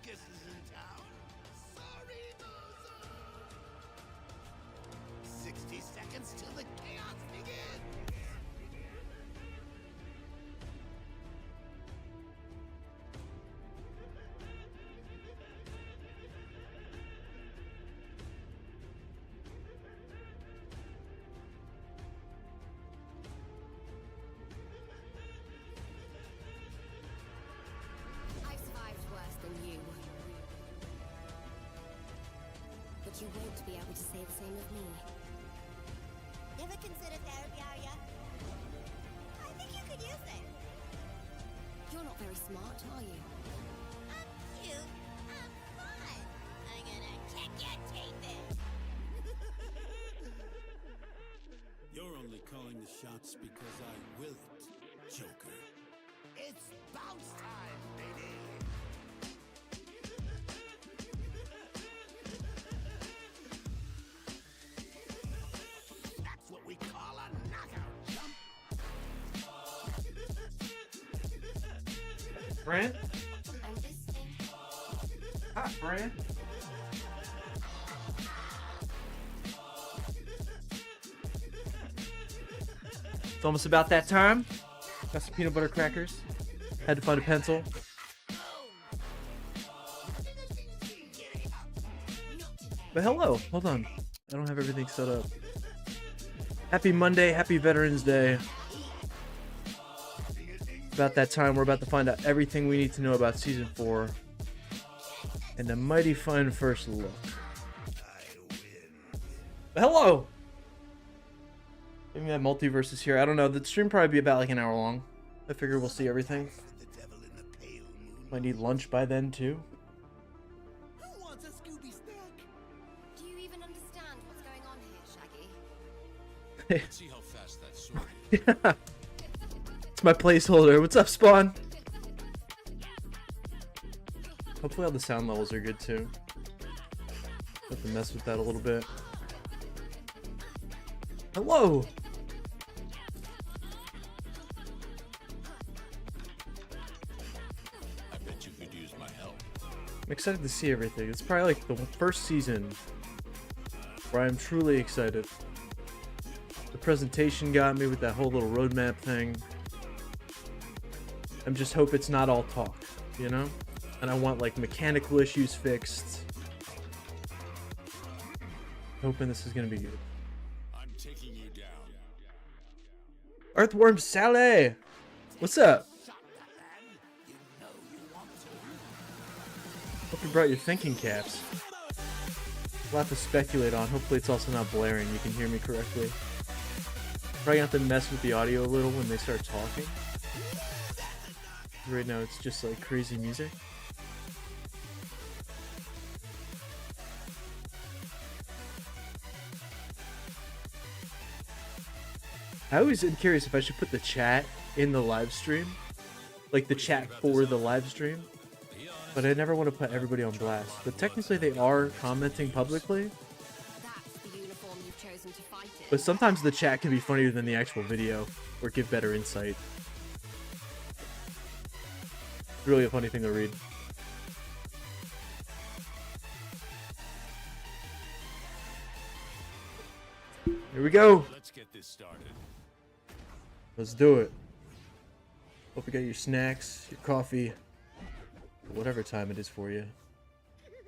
circus is in town. Sorry, Bozo. 60 seconds till the chaos begins. I survived worse than you. But you won't be able to say the same of me. Never considered therapy, are ya? I think you could use it. You're not very smart, are you? I'm cute. I'm fun. I'm gonna kick your teeth in. You're only calling the shots because I will it, Joker. It's bounce time, baby. That's what we call a knockout jump. Brent? I'm listening. Hi, Brent. It's almost about that time. Got some peanut butter crackers. Had to find a pencil. But hello, hold on. I don't have everything set up. Happy Monday, happy Veterans Day. About that time, we're about to find out everything we need to know about Season 4. And a mighty fine first look. But hello! Maybe that Multiversus here. I don't know. The stream probably be about like an hour long. I figure we'll see everything. Might need lunch by then too. Who wants a Scooby snack? Do you even understand what's going on here, Shaggy? See how fast that sword Yeah. It's my placeholder. What's up, Spawn? Hopefully all the sound levels are good too. Have to mess with that a little bit. Hello! I bet you could use my help. I'm excited to see everything. It's probably like the first season where I'm truly excited. The presentation got me with that whole little roadmap thing. I'm just hope it's not all talk, you know? And I want like mechanical issues fixed. Hoping this is gonna be good. I'm taking you down. Earthworm Sally! What's up? Hope you brought your thinking caps. A lot to speculate on. Hopefully it's also not blaring. You can hear me correctly. Probably gonna have to mess with the audio a little when they start talking. Right now it's just like crazy music. I always am curious if I should put the chat in the live stream. Like the chat for the live stream. But I never want to put everybody on blast. But technically they are commenting publicly. That's the uniform you've chosen to fight in. But sometimes the chat can be funnier than the actual video. Or give better insight. It's really a funny thing to read. Here we go. Let's get this started. Let's do it. Hope you got your snacks, your coffee, whatever time it is for you.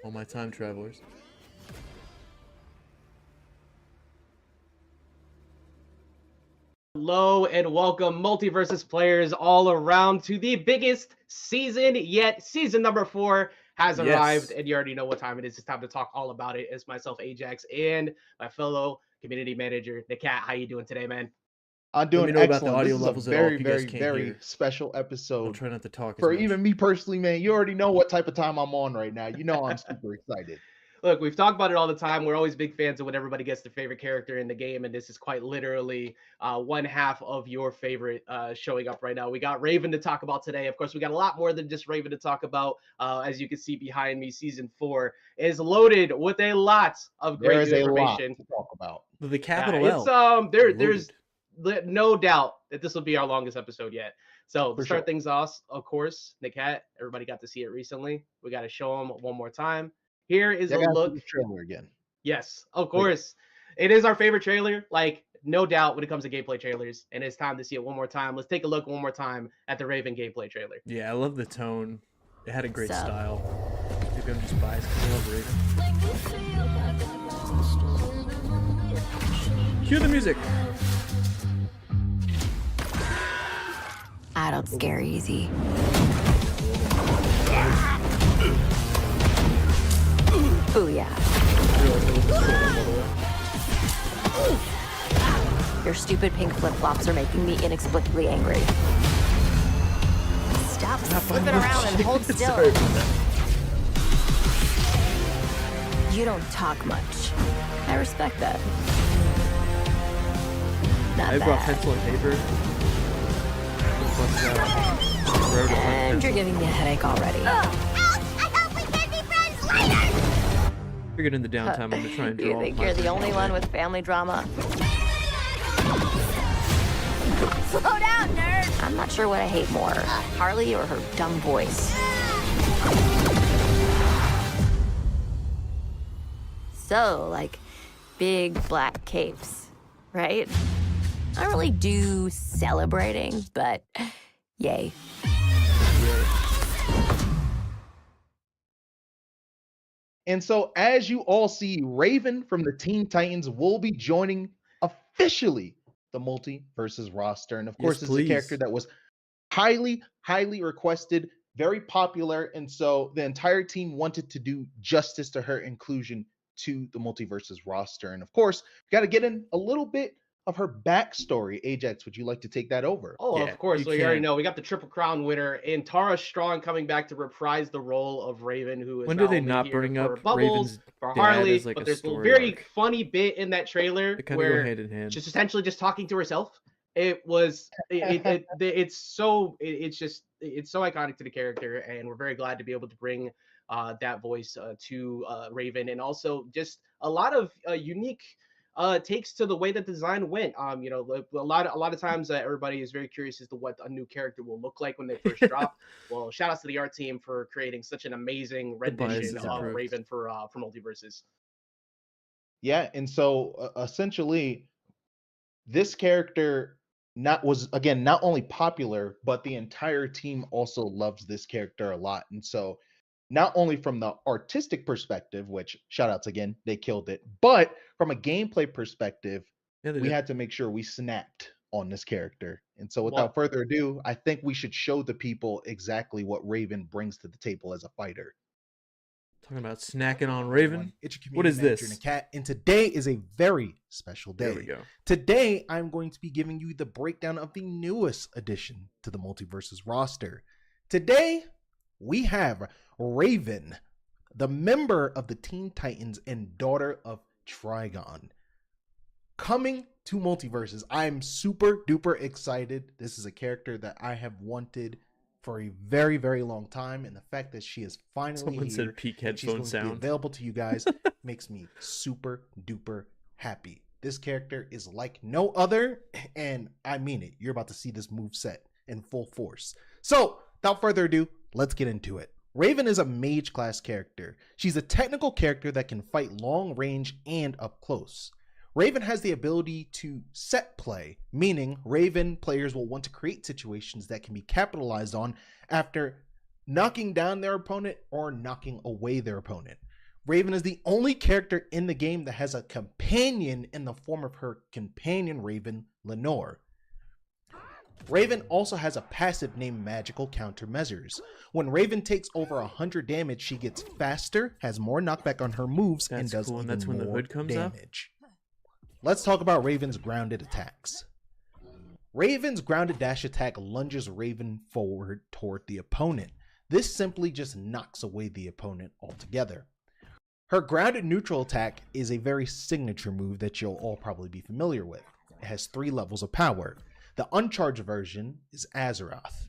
All my time travelers. Hello and welcome, Multiversus players all around, to the biggest season yet. Season number 4 has Yes. arrived, and you already know what time it is. It's time to talk all about it. It's myself, Ajax, and my fellow community manager, the cat. How you doing today, man? I'm doing me know about excellent. the audio This is levels a at all if very, you guys very, can't very hear. special I'll episode. try not to talk as For much. even me personally, man, you already know what type of time I'm on right now. You know I'm super excited. Look, we've talked about it all the time. We're always big fans of when everybody gets their favorite character in the game, and this is quite literally one half of your favorite showing up right now. We got Raven to talk about today. Of course, we got a lot more than just Raven to talk about. As you can see behind me, Season 4 is loaded with a lot of There great is new a lot information. to talk about. The Yeah, capital it's L. there's no doubt that this will be our longest episode yet. So to For start sure. things off, of course, the cat, everybody got to see it recently. We got to show them one more time. Here is Yeah, a I gotta see look. the trailer again. Yes, of Please. course. It is our favorite trailer, like no doubt when it comes to gameplay trailers. And it's time to see it one more time. Let's take a look one more time at the Raven gameplay trailer. Yeah, I love the tone. It had a great So- style. Maybe I'm just biased because I love Raven. Cue the music. I don't scare easy. Oh yeah. Your stupid pink flip-flops are making me inexplicably angry. Stop flipping around and hold still. Sorry about that. You don't talk much. I respect that. Not I brought bad. pencil and paper. What's that? And you're giving me a headache already. Help! I hope we can be friends later! Figured in the downtime I'm gonna try and draw. You think my you're the version only of one it. with family drama? Slow down, nerd! I'm not sure what I hate more, Harley or her dumb voice. So, like, big black capes, right? I don't really do celebrating, but yay. And so, as you all see, Raven from the Teen Titans will be joining officially the Multiversus roster. And of course, this is a character please. that was highly, highly requested, very popular. And so, the entire team wanted to do justice to her inclusion to the Multiversus roster. And of course, we got to get in a little bit of her backstory. Ajax, would you like to take that over? Oh, Yeah, of course. you We already can. know we got the Triple Crown winner and Tara Strong coming back to reprise the role of Raven, who is When do they only not here bring for up Bubbles, Raven's for dad Harley, as, like, but a there's a story very arc? funny bit in that trailer They kind of go where hand in hand. she's essentially just talking to herself. It was it's so it's just it's so iconic to the character, and we're very glad to be able to bring that voice to Raven, and also just a lot of unique takes to the way that the design went. You know, a lot of times everybody is very curious as to what a new character will look like when they first drop. Well, shout outs to the art team for creating such an amazing The bias rendition is of improved. Raven for Multiversus. Yeah, and so essentially, this character was again not only popular, but the entire team also loves this character a lot. And so, not only from the artistic perspective, which shout outs again, they killed it, but from a gameplay perspective, Yeah, they we did. had to make sure we snapped on this character. And so, Well- without further ado, I think we should show the people exactly what Raven brings to the table as a fighter. Talking about snacking on Raven. It's your What is community manager, this? Cat, and today is a very special day. There we go. Today, I'm going to be giving you the breakdown of the newest addition to the Multiversus roster. Today, we have Raven, the member of the Teen Titans and daughter of Trigon, coming to Multiversus. I'm super duper excited. This is a character that I have wanted for a very, very long time, and the fact that she is finally Someone here, said peak and she's headphone going to be sound. available to you guys makes me super duper happy. This character is like no other, and I mean it. You're about to see this move set in full force. So, without further ado, let's get into it. Raven is a mage class character. She's a technical character that can fight long range and up close. Raven has the ability to set play, meaning Raven players will want to create situations that can be capitalized on after knocking down their opponent or knocking away their opponent. Raven is the only character in the game that has a companion in the form of her companion Raven, Lenore. Raven also has a passive named Magical Countermeasures. When Raven takes over 100 damage, she gets faster, has more knockback on her moves, and That's does cool, and even that's when the more hood comes up? damage. Let's talk about Raven's grounded attacks. Raven's grounded dash attack lunges Raven forward toward the opponent. This simply just knocks away the opponent altogether. Her grounded neutral attack is a very signature move that you'll all probably be familiar with. It has 3 levels of power. The uncharged version is Azeroth.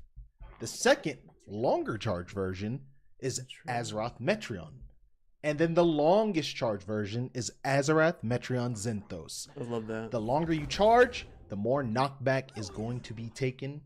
The second, longer charge version is Azeroth Metreon. And then the longest charge version is Azeroth Metreon Zenthos. I love that. The longer you charge, the more knockback is going to be taken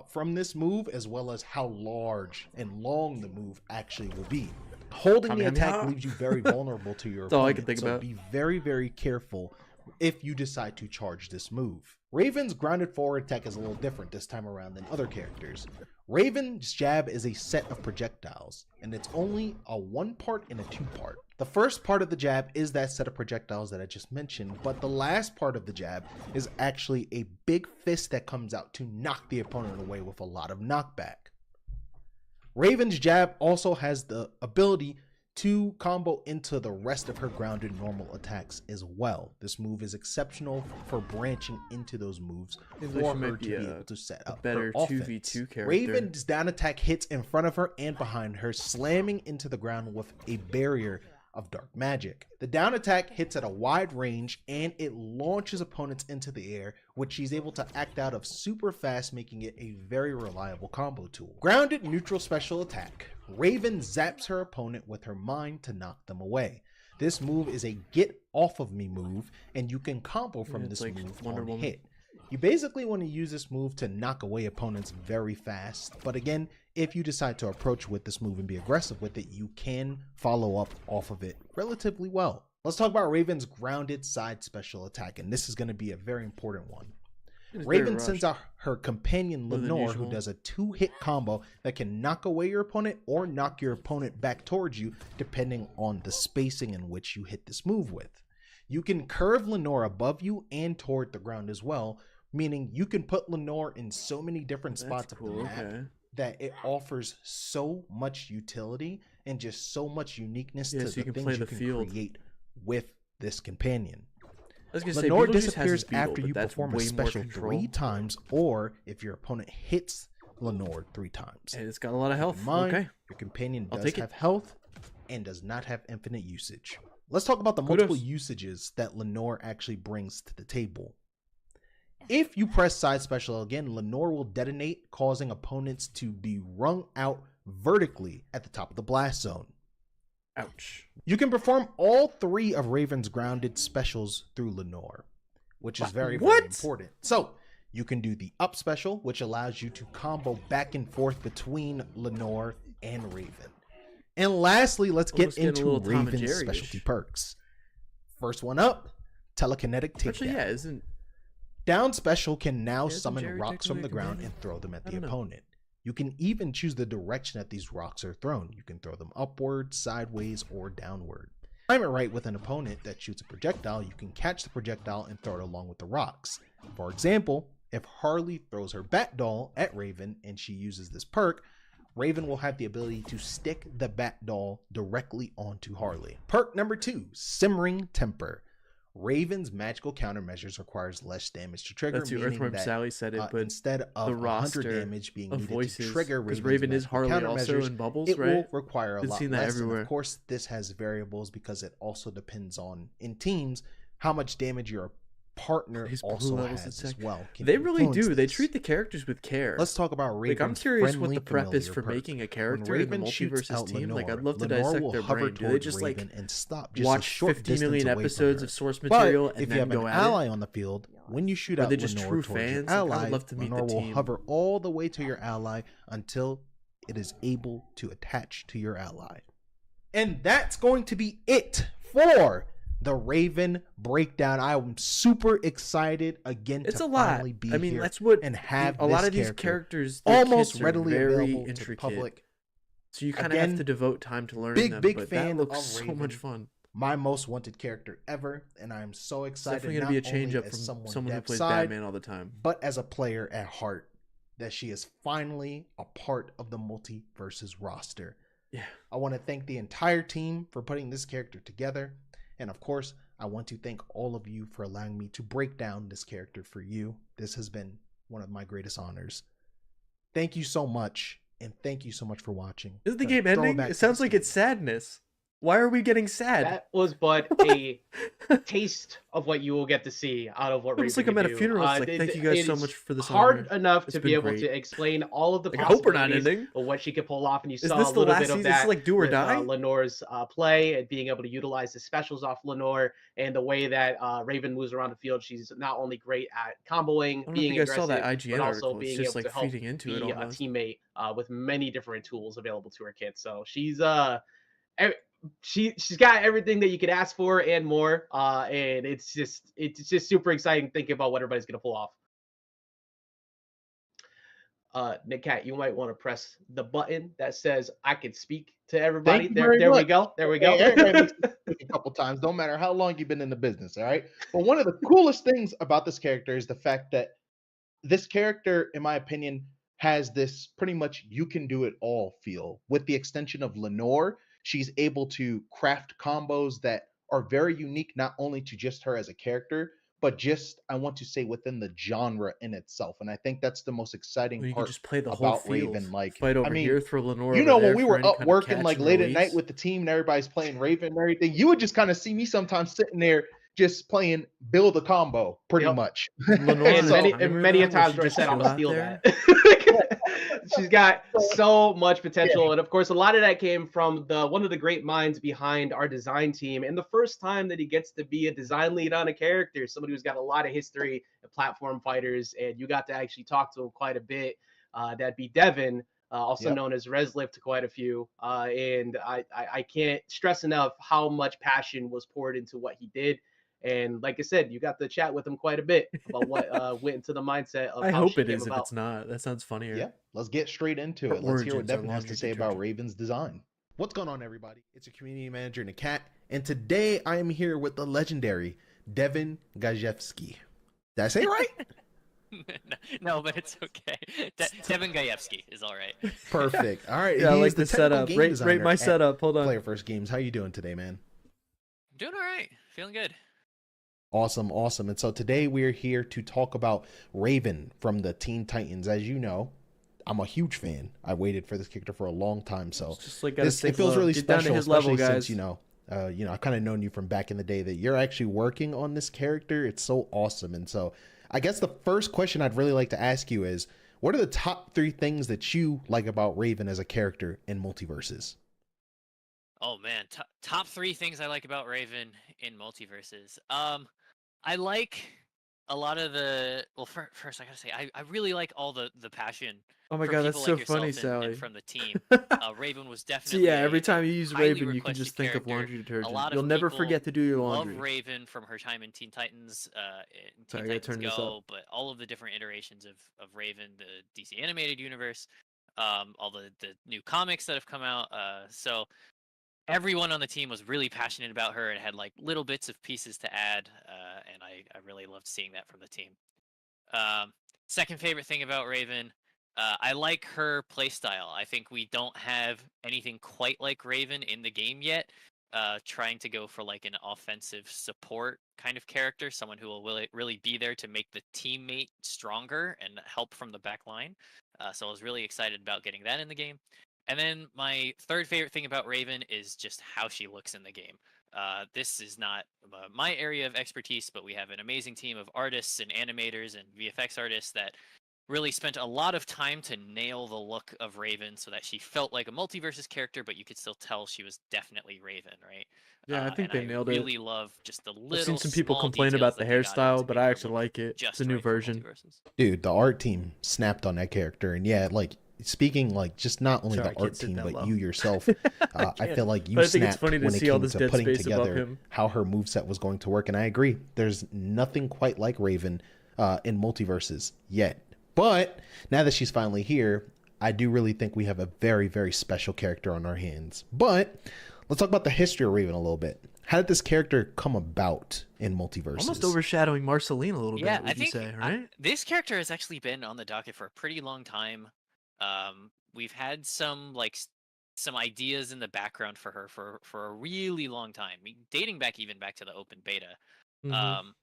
from this move, as well as how large and long the move actually will be. Holding the attack leaves you very vulnerable to your That's all I opponent, can think so about. be very, very careful if you decide to charge this move. Raven's grounded forward attack is a little different this time around than other characters. Raven's jab is a set of projectiles, and it's only a 1-part and a 2-part. The first part of the jab is that set of projectiles that I just mentioned, but the last part of the jab is actually a big fist that comes out to knock the opponent away with a lot of knockback. Raven's jab also has the ability to combo into the rest of her grounded normal attacks as well. This move is exceptional for branching into those moves for her to be able to set up better her offense. 2v2 character. Raven's down attack hits in front of her and behind her, slamming into the ground with a barrier of dark magic. The down attack hits at a wide range and it launches opponents into the air, which she's able to act out of super fast, making it a very reliable combo tool. Grounded neutral special attack. Raven zaps her opponent with her mind to knock them away. This move is a get off of me move, and you can combo from this move on hit. You basically want to use this move to knock away opponents very fast, but again, if you decide to approach with this move and be aggressive with it, you can follow up off of it relatively well. Let's talk about Raven's grounded side special attack, and this is going to be a very important one. Raven sends out her companion Lenore, who does a 2-hit combo that can knock away your opponent or knock your opponent back towards you, depending on the spacing in which you hit this move with. You can curve Lenore above you and toward the ground as well, meaning you can put Lenore in so many different spots of the map that it offers so much utility and just so much uniqueness to the things you can create with this companion. Lenore disappears after you perform a special 3 times, or if your opponent hits Lenore 3 times. And it's got a lot of health. Your companion does have health and does not have infinite usage. Let's talk about the multiple usages that Lenore actually brings to the table. If you press side special again, Lenore will detonate, causing opponents to be wrung out vertically at the top of the blast zone. Ouch. You can perform all 3 of Raven's grounded specials through Lenore, which is very important. So you can do the up special, which allows you to combo back and forth between Lenore and Raven. And lastly, let's get into Raven's specialty perks. First one up, telekinetic takedown. Actually, yeah, isn't down special can now summon rocks from the ground and throw them at the opponent. You can even choose the direction that these rocks are thrown. You can throw them upward, sideways, or downward. Time it right with an opponent that shoots a projectile, you can catch the projectile and throw it along with the rocks. For example, if Harley throws her bat doll at Raven and she uses this perk, Raven will have the ability to stick the bat doll directly onto Harley. Perk number 2, Simmering Temper. Raven's magical countermeasures requires less damage to trigger, meaning that Sally said it, but instead of the 100 damage being needed voices, to trigger because Raven's Raven is Harley also in Bubbles, it right? will require a lot less. And everywhere. of course, this has variables because it also depends on, in teams, how much damage your partner also has as well. They really do. They this. treat the characters with care. Let's talk about Raven's I'm curious what the prep is for perk. making a character in the Multiversus team. Lenore, I'd love to Lenore dissect their brain. Do they just and stop watch 50 million episodes of source material and if then you have go an at ally it? on the field, when you shoot Are out they just Lenore true towards fans? your ally, I'd love to meet Lenore the will team. hover all the way to your ally until it is able to attach to your ally. And that's going to be it for the Raven breakdown. I am super excited again It's to a lot. finally be I mean, here that's what and have a lot this of these character characters their almost kits are readily very available to the intricate. public. So you kind of Again, have to devote time to learning big, them. big but fan that looks of so Raven. much fun. My most wanted character ever, and I'm so excited. Definitely gonna be a change up from someone who plays Batman all the time. But as a player at heart, that she is finally a part of the Multiversus roster. Yeah. I want to thank the entire team for putting this character together, and of course, I want to thank all of you for allowing me to break down this character for you. This has been one of my greatest honors. Thank you so much, and thank you so much for watching. Is the game ending? It sounds like it's sadness. Why are we getting sad? That was but a taste of what you will get to see out of what It was Raven like I'm can at a do. funeral. It's like, thank you guys so it's much for this hard honor. enough It's to been be able great. to explain all of the Like, I hope we're not possibilities ending. of what she could pull off, and you Is saw this a the little last bit of season? Is this that like do or with die? Lenore's play and being able to utilize the specials off Lenore and the way that Raven moves around the field. She's not only great at comboing, I don't know if being you guys saw aggressive, that IGN but also article. It's being just able like to help feeding into it be a almost. teammate with many different tools available to her kit. So she's she's got everything that you could ask for and more. And it's just super exciting thinking about what everybody's gonna pull off. Nick Cat, you might want to press the button that says I can speak to everybody. Thank you There, very there we much. go. There we Hey, go. everybody makes me speak a couple times, no matter how long you've been in the business, all right? But one of the coolest things about this character is the fact that this character, in my opinion, has this pretty much you can do it all feel. With the extension of Lenore, she's able to craft combos that are very unique, not only to just her as a character, but just, I want to say, within the genre in itself. And I think that's the most exciting Well, you can part just play the whole about field. Raven. Like, Fight over I mean, here, throw Lenore you over know, there when we for were any up kind of working catch like and late at night release. with the team and everybody's playing Raven and everything, you would just kind of see me sometimes sitting there just playing build a combo pretty Yep. much. Lenore And on a many timer, many a though, where times she where I just said I'm chill gonna out steal there. that. She's got so much potential, and of course, a lot of that came from one of the great minds behind our design team. And the first time that he gets to be a design lead on a character, somebody who's got a lot of history in platform fighters, and you got to actually talk to him quite a bit. That'd be Devin, also Yep. known as Reslift to quite a few. And I can't stress enough how much passion was poured into what he did. And like I said, you got to chat with him quite a bit about what went into the mindset of I how hope she it came is if about. it's not. That sounds funnier. Yeah, let's get straight into Her it. Let's hear what origins are Devin has to laundry say about detergent. Raven's design. What's going on, everybody? It's your community manager, Nakat, and today I am here with the legendary Devin Gajewski. Did I say it right? No, but it's okay. Devin Gajewski is all right. Perfect. All right. Yeah, I he's like the the technical setup. game Rate designer my at setup. Hold on. Player First Games. How you doing today, man? Doing all right. Feeling good. Awesome, awesome. And so today we're here to talk about Raven from the Teen Titans. As you know, I'm a huge fan. I waited for this character for a long time, so It's just like gotta it stay feels low. really Get down to special, his level, especially guys. since I've kind of known you from back in the day that you're actually working on this character. It's so awesome. And so I guess the first question I'd really like to ask you is, what are the top 3 things that you like about Raven as a character in Multiversus? Oh man, top 3 things I like about Raven in Multiverses. I like a lot of the. Well, first I gotta say I really like all the passion. Oh my from god, that's people so like yourself funny, and Sally. from the team. Raven was So definitely. yeah, a every time you use highly Raven, you can requested just think of character. laundry A detergent. lot of You'll never people forget to do your love laundry. Raven from her time in Teen Titans, in Sorry, I Teen gotta Titans turn this Go, up. but all of the different iterations of Raven, the DC animated universe, all the new comics that have come out. So everyone on the team was really passionate about her and had like little bits of pieces to add, and I really loved seeing that from the team. Second favorite thing about Raven, I like her playstyle. I think we don't have anything quite like Raven in the game yet. Trying to go for like an offensive support kind of character, someone who will really be there to make the teammate stronger and help from the back line. So I was really excited about getting that in the game. And then my third favorite thing about Raven is just how she looks in the game. This is not my area of expertise, but we have an amazing team of artists and animators and VFX artists that really spent a lot of time to nail the look of Raven so that she felt like a Multiversus character, but you could still tell she was definitely Raven, right? Yeah, I think and they nailed it. I really love just the little. I've seen some people small complain details about the that they got in hairstyle, to but make I her actually look like it. It's just a new right for version. Multiversus. Dude, the art team snapped on that character. And yeah, like speaking like just not only Sorry, I the can't art sit team, that but low. you yourself, I can't. feel like you But I think it's snapped funny to when it see all came this to dead putting space above together him. how her moveset was going to work. And I agree, there's nothing quite like Raven in Multiverses yet. But now that she's finally here, I do really think we have a very, very special character on our hands. But let's talk about the history of Raven a little bit. How did this character come about in Multiverses? Almost overshadowing Marceline a little Yeah, bit, I would you think say, right? this character has actually been on the docket for a pretty long time. We've had some some ideas in the background for her for a really long time, dating back even back to the open beta. Mhm. Um,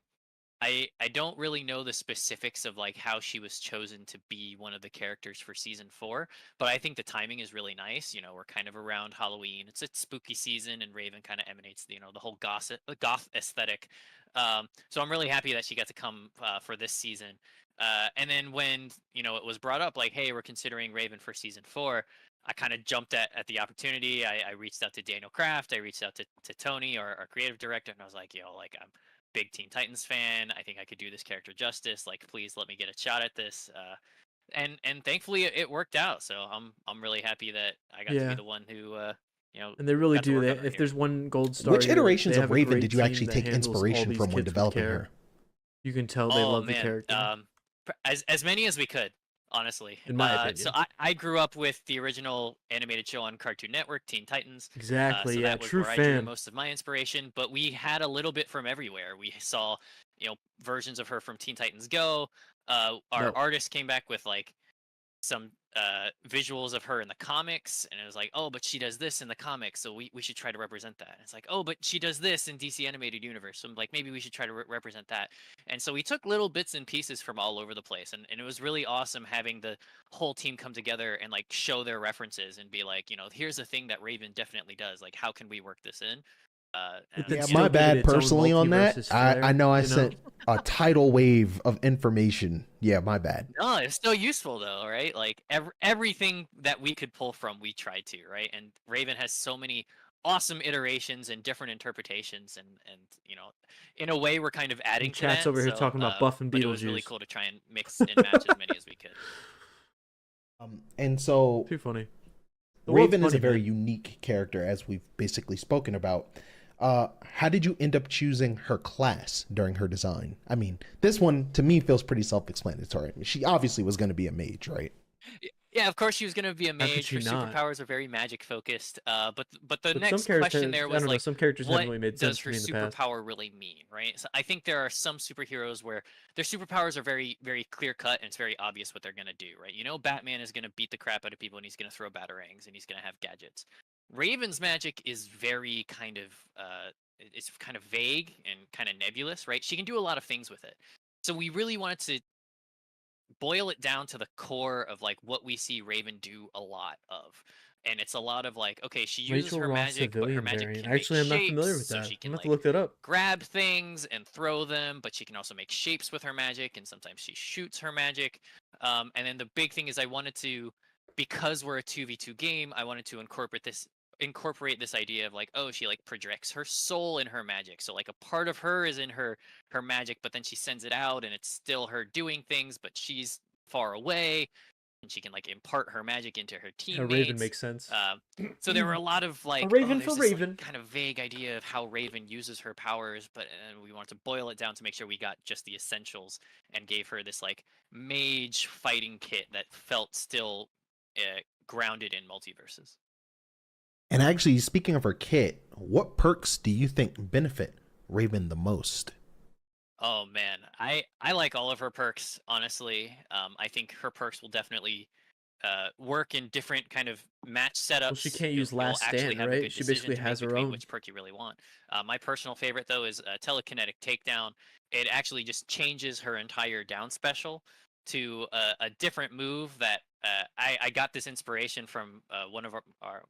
I don't really know the specifics of like how she was chosen to be one of the characters for season 4, but I think the timing is really nice. You know, we're kind of around Halloween. It's a spooky season, and Raven kind of emanates, you know, the whole goth aesthetic. So I'm really happy that she got to come for this season. And then when, you know, it was brought up like, hey, we're considering Raven for season 4, I kind of jumped at the opportunity. I reached out to Daniel Kraft. I reached out to Tony, our creative director, and I was like, yo, like I'm big Teen Titans fan. I think I could do this character justice. Like, please let me get a shot at this. And thankfully it worked out. So I'm really happy that I got to Yeah. be the one who you know. And they really got to do. work They, on her if here. there's one gold star, Which here, iterations they of have a Raven great did you team actually that take handles all inspiration these from when kids with developing care. her? You can tell they love the man, character. as many as we could, honestly. In my So opinion. I grew up with the original animated show on Cartoon Network, Teen Titans. Exactly. So Yeah. that was True where I drew fan. most of my inspiration. But we had a little bit from everywhere. We saw, you know, versions of her from Teen Titans Go. Our No. artist came back with like some visuals of her in the comics, and it was like, oh, but she does this in the comics, so we should try to represent that. And it's like, oh, but she does this in DC animated universe, so like maybe we should try to represent that. And so we took little bits and pieces from all over the place, and it was really awesome having the whole team come together and like show their references and be like, you know, here's a thing that Raven definitely does, like how can we work this in. But And then Yeah, still my give it bad its own personally on that. multiversus I flair, know I you know? sent a tidal wave of information. Yeah, my bad. no, it's still useful though, right? Like everything that we could pull from, we tried to, right? And Raven has so many awesome iterations and different interpretations, and you know, in a way, we're kind of adding to Chat's that. over here so, talking about Buff and but it was really Beetlejuice. cool to try and mix and match as many as we could. And so Too funny. The world's Raven is a funny, very man. unique character, as we've basically spoken about. How did you end up choosing her class during her design? I mean, this one to me feels pretty self-explanatory. She obviously was going to be a mage, right? Yeah, of course she was going to be a could mage. Her she not? superpowers are very magic focused. But the But some next characters, question there I was don't know, like, some characters what haven't really made does sense to her me in the past. superpower really mean, right? So I think there are some superheroes where their superpowers are very, very clear cut, and it's very obvious what they're going to do, right? You know, Batman is going to beat the crap out of people, and he's going to throw batarangs, and he's going to have gadgets. Raven's magic is very kind of it's kind of vague and kind of nebulous, right? She can do a lot of things with it. So we really wanted to boil it down to the core of like what we see Raven do a lot of. And it's a lot of like, okay, she uses Rachel her Ross magic, but her civilian magic variant. can Actually, I'm make not familiar shapes, with so that. she I'm can gonna have to like look that up. grab things and throw them, but she can also make shapes with her magic, and sometimes she shoots her magic. And then the big thing is I wanted to, because we're a 2v2 game, I wanted to incorporate this idea of like, oh, she like projects her soul in her magic, so like a part of her is in her magic, but then she sends it out and it's still her doing things, but she's far away, and she can like impart her magic into her A teammates. Raven makes sense. So there were a lot of like, Raven there's for this, Raven. like, kind of vague idea of how Raven uses her powers, but we wanted to boil it down to make sure we got just the essentials and gave her this like mage fighting kit that felt still grounded in multiverses. And actually, speaking of her kit, what perks do you think benefit Raven the most? Oh man, I like all of her perks, honestly. I think her perks will definitely work in different kind of match setups. Well, she can't You'll- use you'll Last actually Stand, have a right? good She decision basically to make has her between own. which perk you really want. My personal favorite though is telekinetic takedown. It actually just changes her entire down special to a different move that I got this inspiration from one of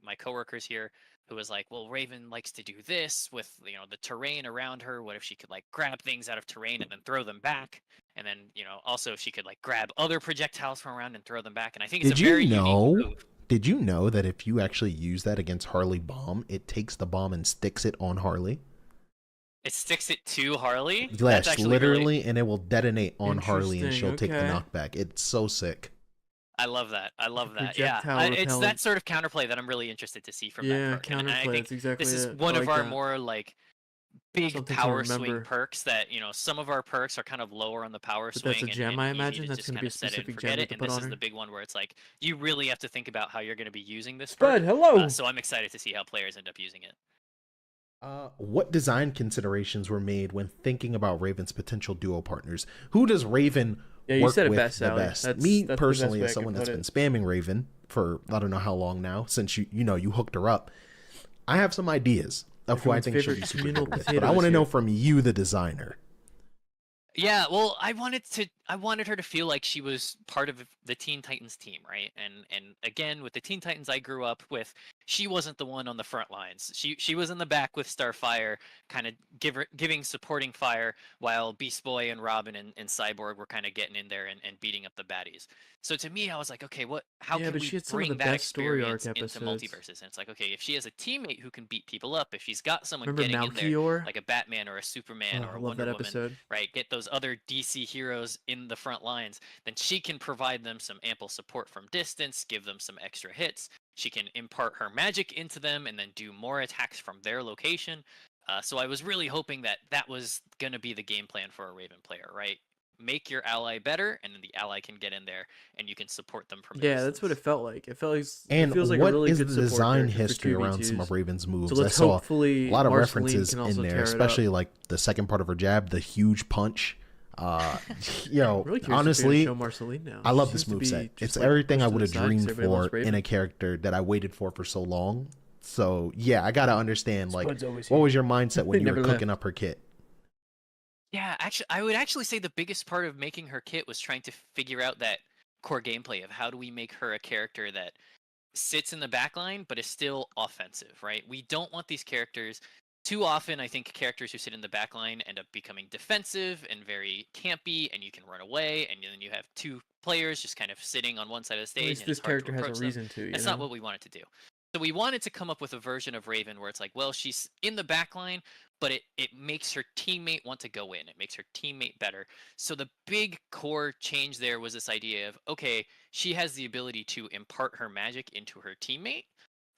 my coworkers here, who was like, well, Raven likes to do this with, you know, the terrain around her. What if she could like grab things out of terrain and then throw them back? And then, you know, also she could like grab other projectiles from around and throw them back. And I think it's Did a very you know? unique move. Did you know that if you actually use that against Harley bomb, it takes the bomb and sticks it on Harley? It sticks it to Harley. That's Yes, actually literally, really, and it will detonate on Harley, and she'll Interesting, take the okay. knockback. It's so sick. I love that. I love that. Yeah, Projectile it's repellent. that sort of counterplay that I'm really interested to see from Yeah, that perk. And I counterplay, think that's exactly this is it. one I of like our that. more like big Something to power swing remember. perks that, you know, some of our perks are kind of lower on the power But swing. that's a and- gem, and I easy imagine? to That's just gonna be a kinda set it and specific forget gem it, to and put this on is her. the big one where it's like you really have to think about how you're going to be using this Spud, perk. hello. So I'm excited to see how players end up using it. What design considerations were made when thinking about Raven's potential duo partners? Who does Raven Yeah, you work said it with best, the Sally. best? That's Me the best personally, way as I someone could that's put been it. spamming Raven for I don't know how long now, since you hooked her up, I have some ideas of who I Everyone's think she'll be favorite super communal good with. potato But I is want to know here. from you, the designer. Yeah, well, I wanted her to feel like she was part of the Teen Titans team, right? And again, with the Teen Titans I grew up with, she wasn't the one on the front lines. She was in the back with Starfire, kind of giving supporting fire, while Beast Boy and Robin and Cyborg were kind of getting in there and beating up the baddies. So to me, I was like, okay, how Yeah, can but we she had some of the bring that best story arc experience into episodes. Multiverses? And it's like, okay, if she has a teammate who can beat people up, if she's got someone Remember getting in there, Malchior? like a Batman or a Superman Oh, or I a love Wonder that Woman, episode. right? Get those other DC heroes in the front lines, then she can provide them some ample support from distance, give them some extra hits. She can impart her magic into them and then do more attacks from their location. So I was really hoping that that was going to be the game plan for a Raven player, right? Make your ally better, and then the ally can get in there, and you can support them from a Yeah, that's what it distance. felt like. It felt like And it feels like a what really is good the support design character for history around some 2v2s. of Raven's moves? So I let's saw hopefully a lot of Marceline references can in also there, tear it up. especially like the second part of her jab, the huge punch. I'm really curious if they're gonna Honestly, show Marceline now. I She love seems this to be moveset. just, It's like, everything pushed I to would the have side 'cause dreamed everybody loves for in Raven. a character that I waited for so long. So yeah, I gotta understand like Spud's always what here. was your mindset when you were Never cooking left. up her kit? Yeah, actually, I would actually say the biggest part of making her kit was trying to figure out that core gameplay of how do we make her a character that sits in the back line but is still offensive, right? We don't want these characters. Too often, I think characters who sit in the back line end up becoming defensive and very campy, and you can run away, and then you have two players just kind of sitting on one side of the At stage, least and this it's hard to character has a approach them. reason to, you That's know? not what we wanted to do. So we wanted to come up with a version of Raven where it's like, well, she's in the back line, but it makes her teammate want to go in. It makes her teammate better. So the big core change there was this idea of, okay, she has the ability to impart her magic into her teammate.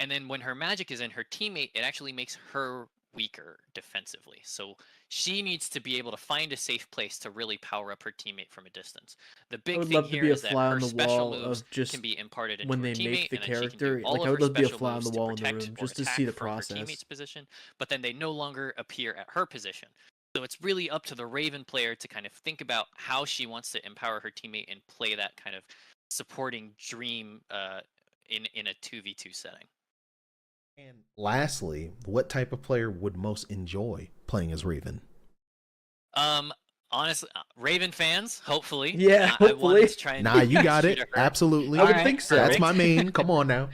And then when her magic is in her teammate, it actually makes her weaker defensively. So she needs to be able to find a safe place to really power up her teammate from a distance. The I big would thing love to here be a is that fly on her the special wall moves of just can be imparted into when her they teammate, make the and then she can do character. all Like, of I her would love to be a special fly on moves the to wall in the protect room or just to attack see the from her process. teammate's position, but then they no longer appear at her position. So it's really up to the Raven player to kind of think about how she wants to empower her teammate and play that kind of supporting dream in a 2v2 setting. And lastly, what type of player would most enjoy playing as Raven? Honestly, Raven fans, hopefully. Yeah, I wanted hopefully. to try and Nah, you got shoot it. at her. Absolutely. I would Alright, think so. That's my perfect. main. Come on now.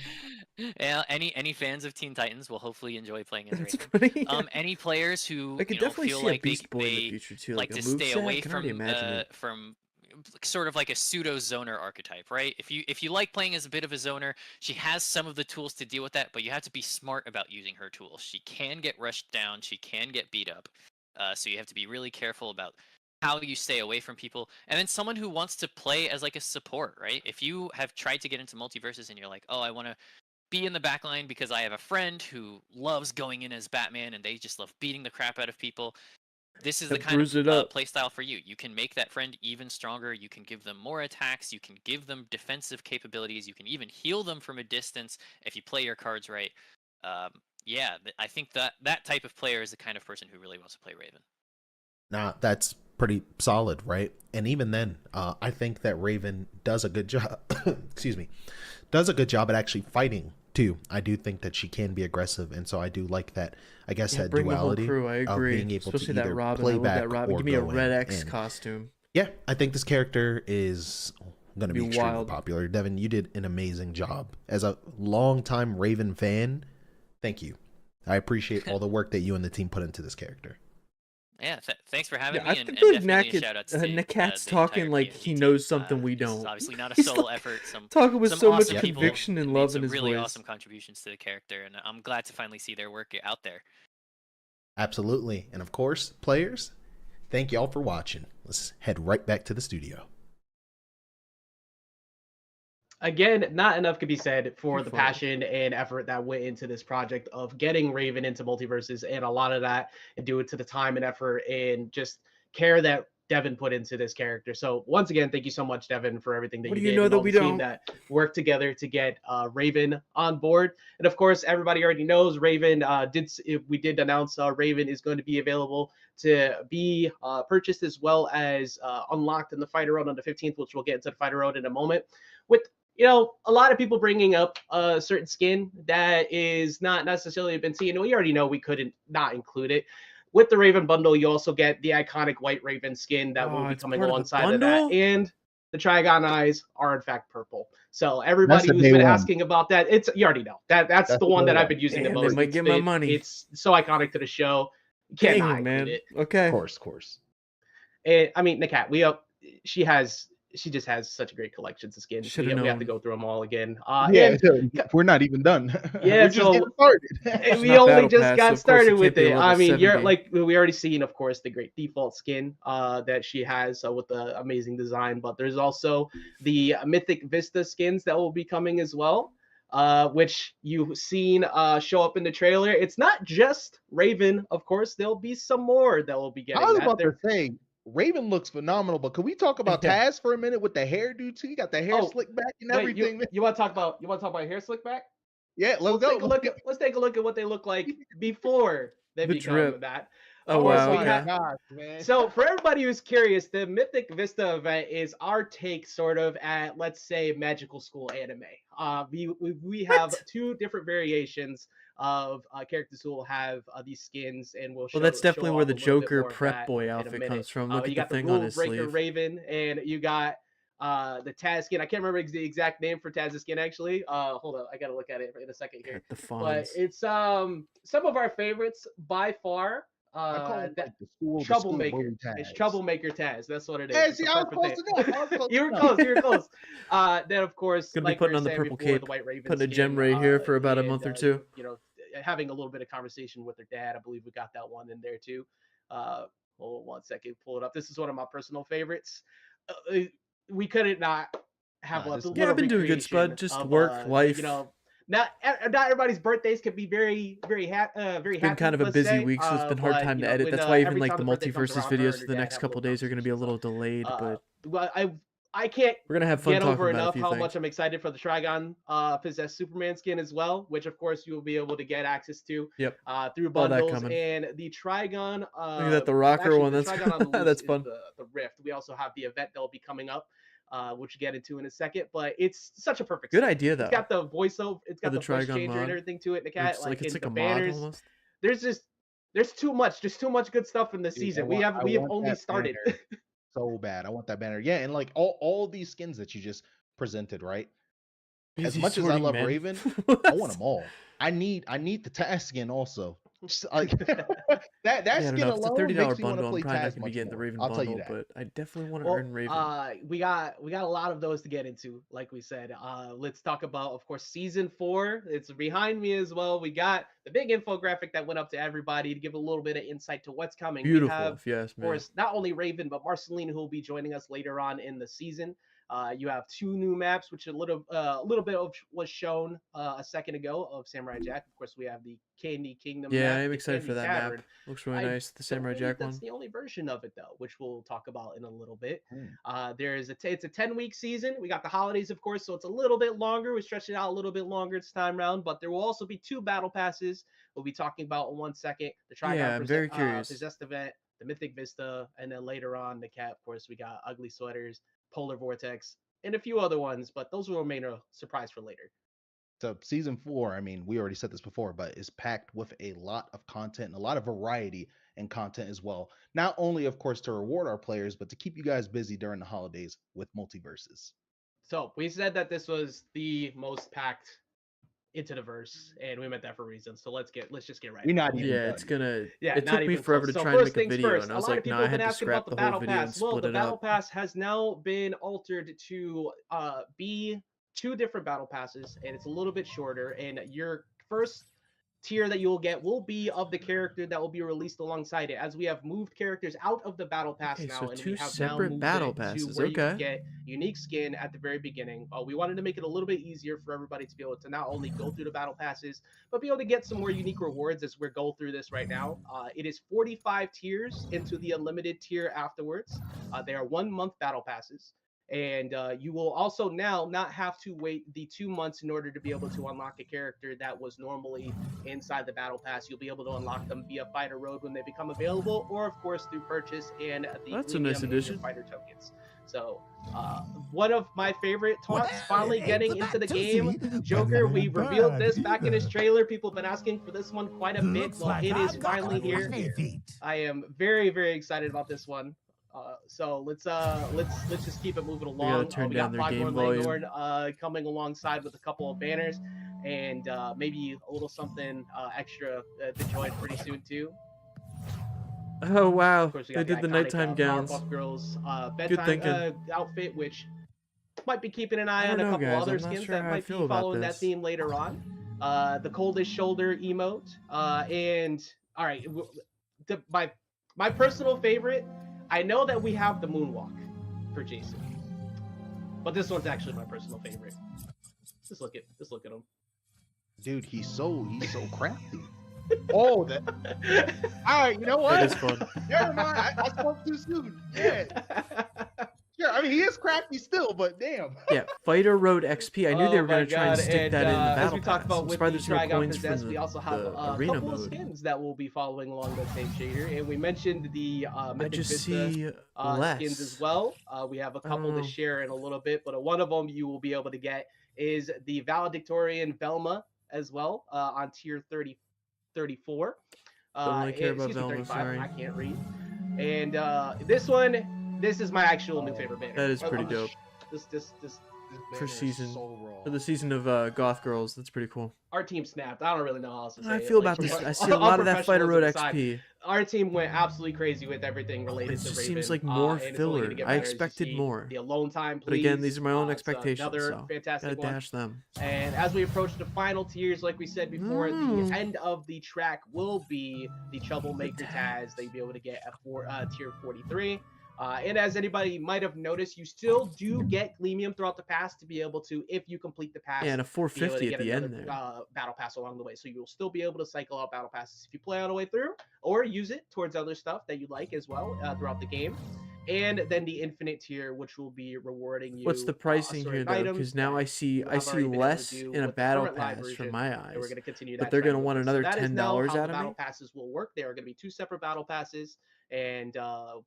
Yeah, any fans of Teen Titans will hopefully enjoy playing as That's Raven. funny. Any players who I could definitely feel see a like Beast Boy in the they future too, like like a to stay moveset. I away can already imagine it. from sort of like a pseudo zoner archetype, right? If you like playing as a bit of a zoner, she has some of the tools to deal with that, but you have to be smart about using her tools. She can get rushed down, she can get beat up, so you have to be really careful about how you stay away from people. And then someone who wants to play as like a support, right? If you have tried to get into Multiversus and you're like, oh, I want to be in the back line because I have a friend who loves going in as Batman and they just love beating the crap out of people. This is the kind bruise it of up. play style for you. You can make that friend even stronger. You can give them more attacks. You can give them defensive capabilities. You can even heal them from a distance if you play your cards right. I think that type of player is the kind of person who really wants to play Raven. Nah, that's pretty solid, right? And even then, I think that Raven does a good job. Excuse me, does a good job at actually fighting too. I do think that she can be aggressive, and so I do like that. I guess that Bring the whole duality crew. I of agree. being able Especially to that either Robin. I play love back that Robin. or Give me a go Red in. X And costume. yeah, I think this character is going to be Be extremely wild. popular. Devin, you did an amazing job as a longtime Raven fan. Thank you. I appreciate all the work that you and the team put into this character. Yeah, thanks for having Yeah, I me, and feel like definitely a shout out to Nakat's the talking entire like PNG he team. knows something we This is don't. obviously not a He's solo like effort. talking with Some so much awesome people conviction and made love some in his really voice. awesome contributions to the character, and I'm glad to finally see their work out there. Absolutely. And of course, players, thank y'all for watching. Let's head right back to the studio. Again, not enough could be said for You're the funny. passion and effort that went into this project of getting Raven into Multiverses, and a lot of that and due to the time and effort and just care that Devin put into this character. So once again, thank you so much, Devin, for everything that What you do you did know and that all the we team don't? that worked together to get Raven on board. And of course, everybody already knows Raven we did announce Raven is going to be available to be purchased as well as unlocked in the fighter road on the 15th, which we'll get into the fighter road in a moment. With a lot of people bringing up a certain skin that is not necessarily been seen. We already know we couldn't not include it. with the Raven bundle, you also get the iconic White Raven skin that will be it's coming part of the alongside of that. bundle? And the Trigon eyes are in fact purple. So everybody the who's day been one. asking about that, you already know. That's the the one day that I've one. been using the Damn, most. they might It's get my been- money. It's so iconic to the show. You can't not Dang, include man. it. Okay. Of course. And I mean, Nakat, she just has such a great collections of skins. We Should've have to known. go through them all again. Yeah, And we're not even done. Yeah, we're just so- getting started. and we not only Battle just Pass, so got of course started it with can't be a it. level I mean, you're 70. like we already seen, of course, the great default skin that she has with the amazing design, but there's also the Mythic Vista skins that will be coming as well, which you've seen show up in the trailer. It's not just Raven, of course. There'll be some more that will be getting. I was that. about to say, Raven looks phenomenal, but can we talk about Yeah. Taz for a minute with the hairdo too? You got the hair Oh, slicked back and Wait, everything. you want to talk about hair slick back? Yeah, let's go. Take a look at let's take a look at what they look like before they The become drip. that. Oh, Of course, wow, we okay. have- gosh, man. So for everybody who's curious, the Mythic Vista event is our take sort of at, let's say, magical school anime. We have What? two different variations of characters who will have these skins, and we'll show. Well, that's definitely show where off the a little bit Joker more of prep that boy in a outfit minute. comes from. Look You at got the thing Rule on his Breaker sleeve. Raven, and you got the Taz skin. I can't remember the exact name for Taz's skin actually. Hold on, I gotta look at it in a second here. Got the But fonts. it's some of our favorites by far. I call him That like the school Troublemaker. bully It's Taz. Troublemaker Taz. That's what it is. Hey, It's see, the I was perfect close name. enough. I was close You were enough. close. You were close. Then of course, Gonna be like we putting were on the saying purple before, cape, the White Raven putting a gem skin, right here for about a and, month or two. You know, having a little bit of conversation with her dad. I believe we got that one in there too. Hold on 1 second. Pull it up. This is one of my personal favorites. We couldn't not have Nah, a this- little Yeah, I've been doing good, recreation Spud. Just of, work, life. You know, not everybody's birthdays can be very happy. It's been kind of a let's busy say, week, so it's been hard but, time you to know, edit. when, That's why even every like time the birthday comes Multiversus around, her videos and for her the dad next have couple days are going to be a little delayed, but well, I can't we're gonna have fun get talking over about a enough few how things. much I'm excited for the Trigon possessed Superman skin as well, which of course you will be able to get access to Yep. through All that bundles. coming. And the Trigon Look at that, the rocker actually, one. the That's Trigon on the Loose that's is fun. the Rift. We also have the event that will be coming up, which we'll get into in a second. But it's such a perfect Good skin. idea though. It's got the voiceover, it's got the the voice Trigon changer mod. and everything to it. The It's cat, like it's in like the a mod banners. almost. There's too much good stuff in the Dude, season. I We have want only that started. banner so bad. I want that banner. Yeah, and like all these skins that you just presented, right? As Busy much as I sorting love men. Raven, I want them all. I need the Taz skin also. Just, like that Yeah, I don't skin know. If it's a alone $30 makes me want bundle, to I'm play probably not Taz gonna be much getting the more. Raven I'll tell bundle, you that. but I definitely want to Well, earn Raven. we got a lot of those to get into, like we said. Let's talk about, of course, season 4. It's behind me as well. We got the big infographic that went up to everybody to give a little bit of insight to what's coming. Beautiful, We have, if you ask of me. course, not only Raven but Marceline, who will be joining us later on in the season. You have 2 new maps, which a little bit of was shown a second ago of Samurai Jack. Of course, we have the Candy Kingdom. Yeah, map, I'm the excited Candy for that Tavern. map. Looks really I nice. The Samurai believe Jack that's one. the only version of it though, which we'll talk about in a little bit. Mm. It's a 10-week season. We got the holidays, of course, so it's a little bit longer. We stretched it out a little bit longer this time around, but there will also be 2 battle passes we'll be talking about in 1 second. The Trigon Yeah, I'm very curious. Possessed event, the Mythic Vista, and then later on the cat. Of course, we got Ugly Sweaters, Polar Vortex, and a few other ones, but those will remain a surprise for later. So season 4, I mean, we already said this before, but is packed with a lot of content and a lot of variety and content as well. Not only, of course, to reward our players, but to keep you guys busy during the holidays with Multiversus. So we said that this was the most packed into the verse, and we meant that for a reason. So let's just get right. We're not into it. even Yeah, done. it's gonna. Yeah, It not took me even forever close. to So try and first make a things video, first, and I a was lot of like, people no, I have been had to asking about scrap the the whole battle video and pass. Well, split the it battle up. pass has now been altered to be 2 different battle passes, and it's a little bit shorter. And your first tier that you'll get will be of the character that will be released alongside it, as we have moved characters out of the battle pass Okay, now, so and 2 we have now separate moved battle it to passes. where you can Okay. get unique skin at the very beginning. We wanted to make it a little bit easier for everybody to be able to not only go through the battle passes, but be able to get some more unique rewards as we're going through this right now. It is 45 tiers into the unlimited tier afterwards. They are 1-month battle passes. And you will also now not have to wait the 2 months in order to be able to unlock a character that was normally inside the battle pass. You'll be able to unlock them via Fighter Road when they become available, or of course through purchase and the That's a nice premium addition. fighter tokens. So one of my favorite taunts Well, finally it getting ain't into the that game. juicy, Joker, but we it revealed ain't this bad back in his either. trailer. People have been asking for this one quite a bit. Looks Well, like it is I've got finally one here. on my feet. I am very, very excited about this one. So let's just keep it moving They gotta along. turn We down got their game Foghorn volume. Leghorn coming alongside with a couple of banners, and maybe a little something extra to join pretty soon too. Oh wow, Of course, we they got did the iconic, nighttime gowns. Powerpuff Girls Good bedtime thinking. outfit, which might be keeping an I eye don't on a know, couple guys. other I'm not skins sure that how I might feel be about following that this. theme later on. The coldest shoulder emote, and all right, my personal favorite. I know that we have the moonwalk for Jason, but this one's actually my personal favorite. Just look at him. Dude, he's so crafty. Oh, that. All right, you know what? That is fun. Never mind. I spoke too soon. Yeah, sure. I mean, he is crafty still, but damn. Yeah, Fighter Road XP. I knew they Oh were gonna my try and God, stick that in the as battle we talked pass. about I'm with surprised the there's no Trigon coins Possessed, from we also have the a arena couple of mode. skins that will be following along that same shader, and we mentioned the I Mythic just Vista see skins as less. well. We have a I don't couple to know. share in a little bit, but one of them you will be able to get is the Valedictorian Velma as well on tier 34. Don't really care about Excuse me, Velma. 35. Sorry. I can't read. And this is my actual new favorite banner. That is pretty I'm dope. This This For banner is season- so raw. For the season of Goth Girls, that's pretty cool. our team snapped. I don't really know how else to say I it. feel Like, about this. from I see a lot of that Fighter Road unprofessionalism aside, XP. our team went absolutely crazy with everything related It to just Raven. seems like more and it's only gonna filler. get I better as you expected see more. The alone time, please. But again, these are my own It's expectations, another so fantastic gotta one. dash them. And as we approach the final tiers, like we said before, Mm. the end of the track will be the Troublemaker Taz that you'll be able to get at tier 43. And as anybody might have noticed, you still do get Gleamium throughout the pass to be able to, if you complete the pass, Yeah, and a be able to 450 get at the another end there. battle pass along the way. So you'll still be able to cycle out battle passes if you play all the way through, or use it towards other stuff that you like as well throughout the game. And then the infinite tier, which will be rewarding you. What's the pricing here certain though? items Because now that I see you have already been able to less do in a with the battle current live pass from version, my and we're eyes. going to continue But that they're trend gonna want going. So another that is now $10 how out the of battle me. passes will work. They are going to be two separate battle passes, and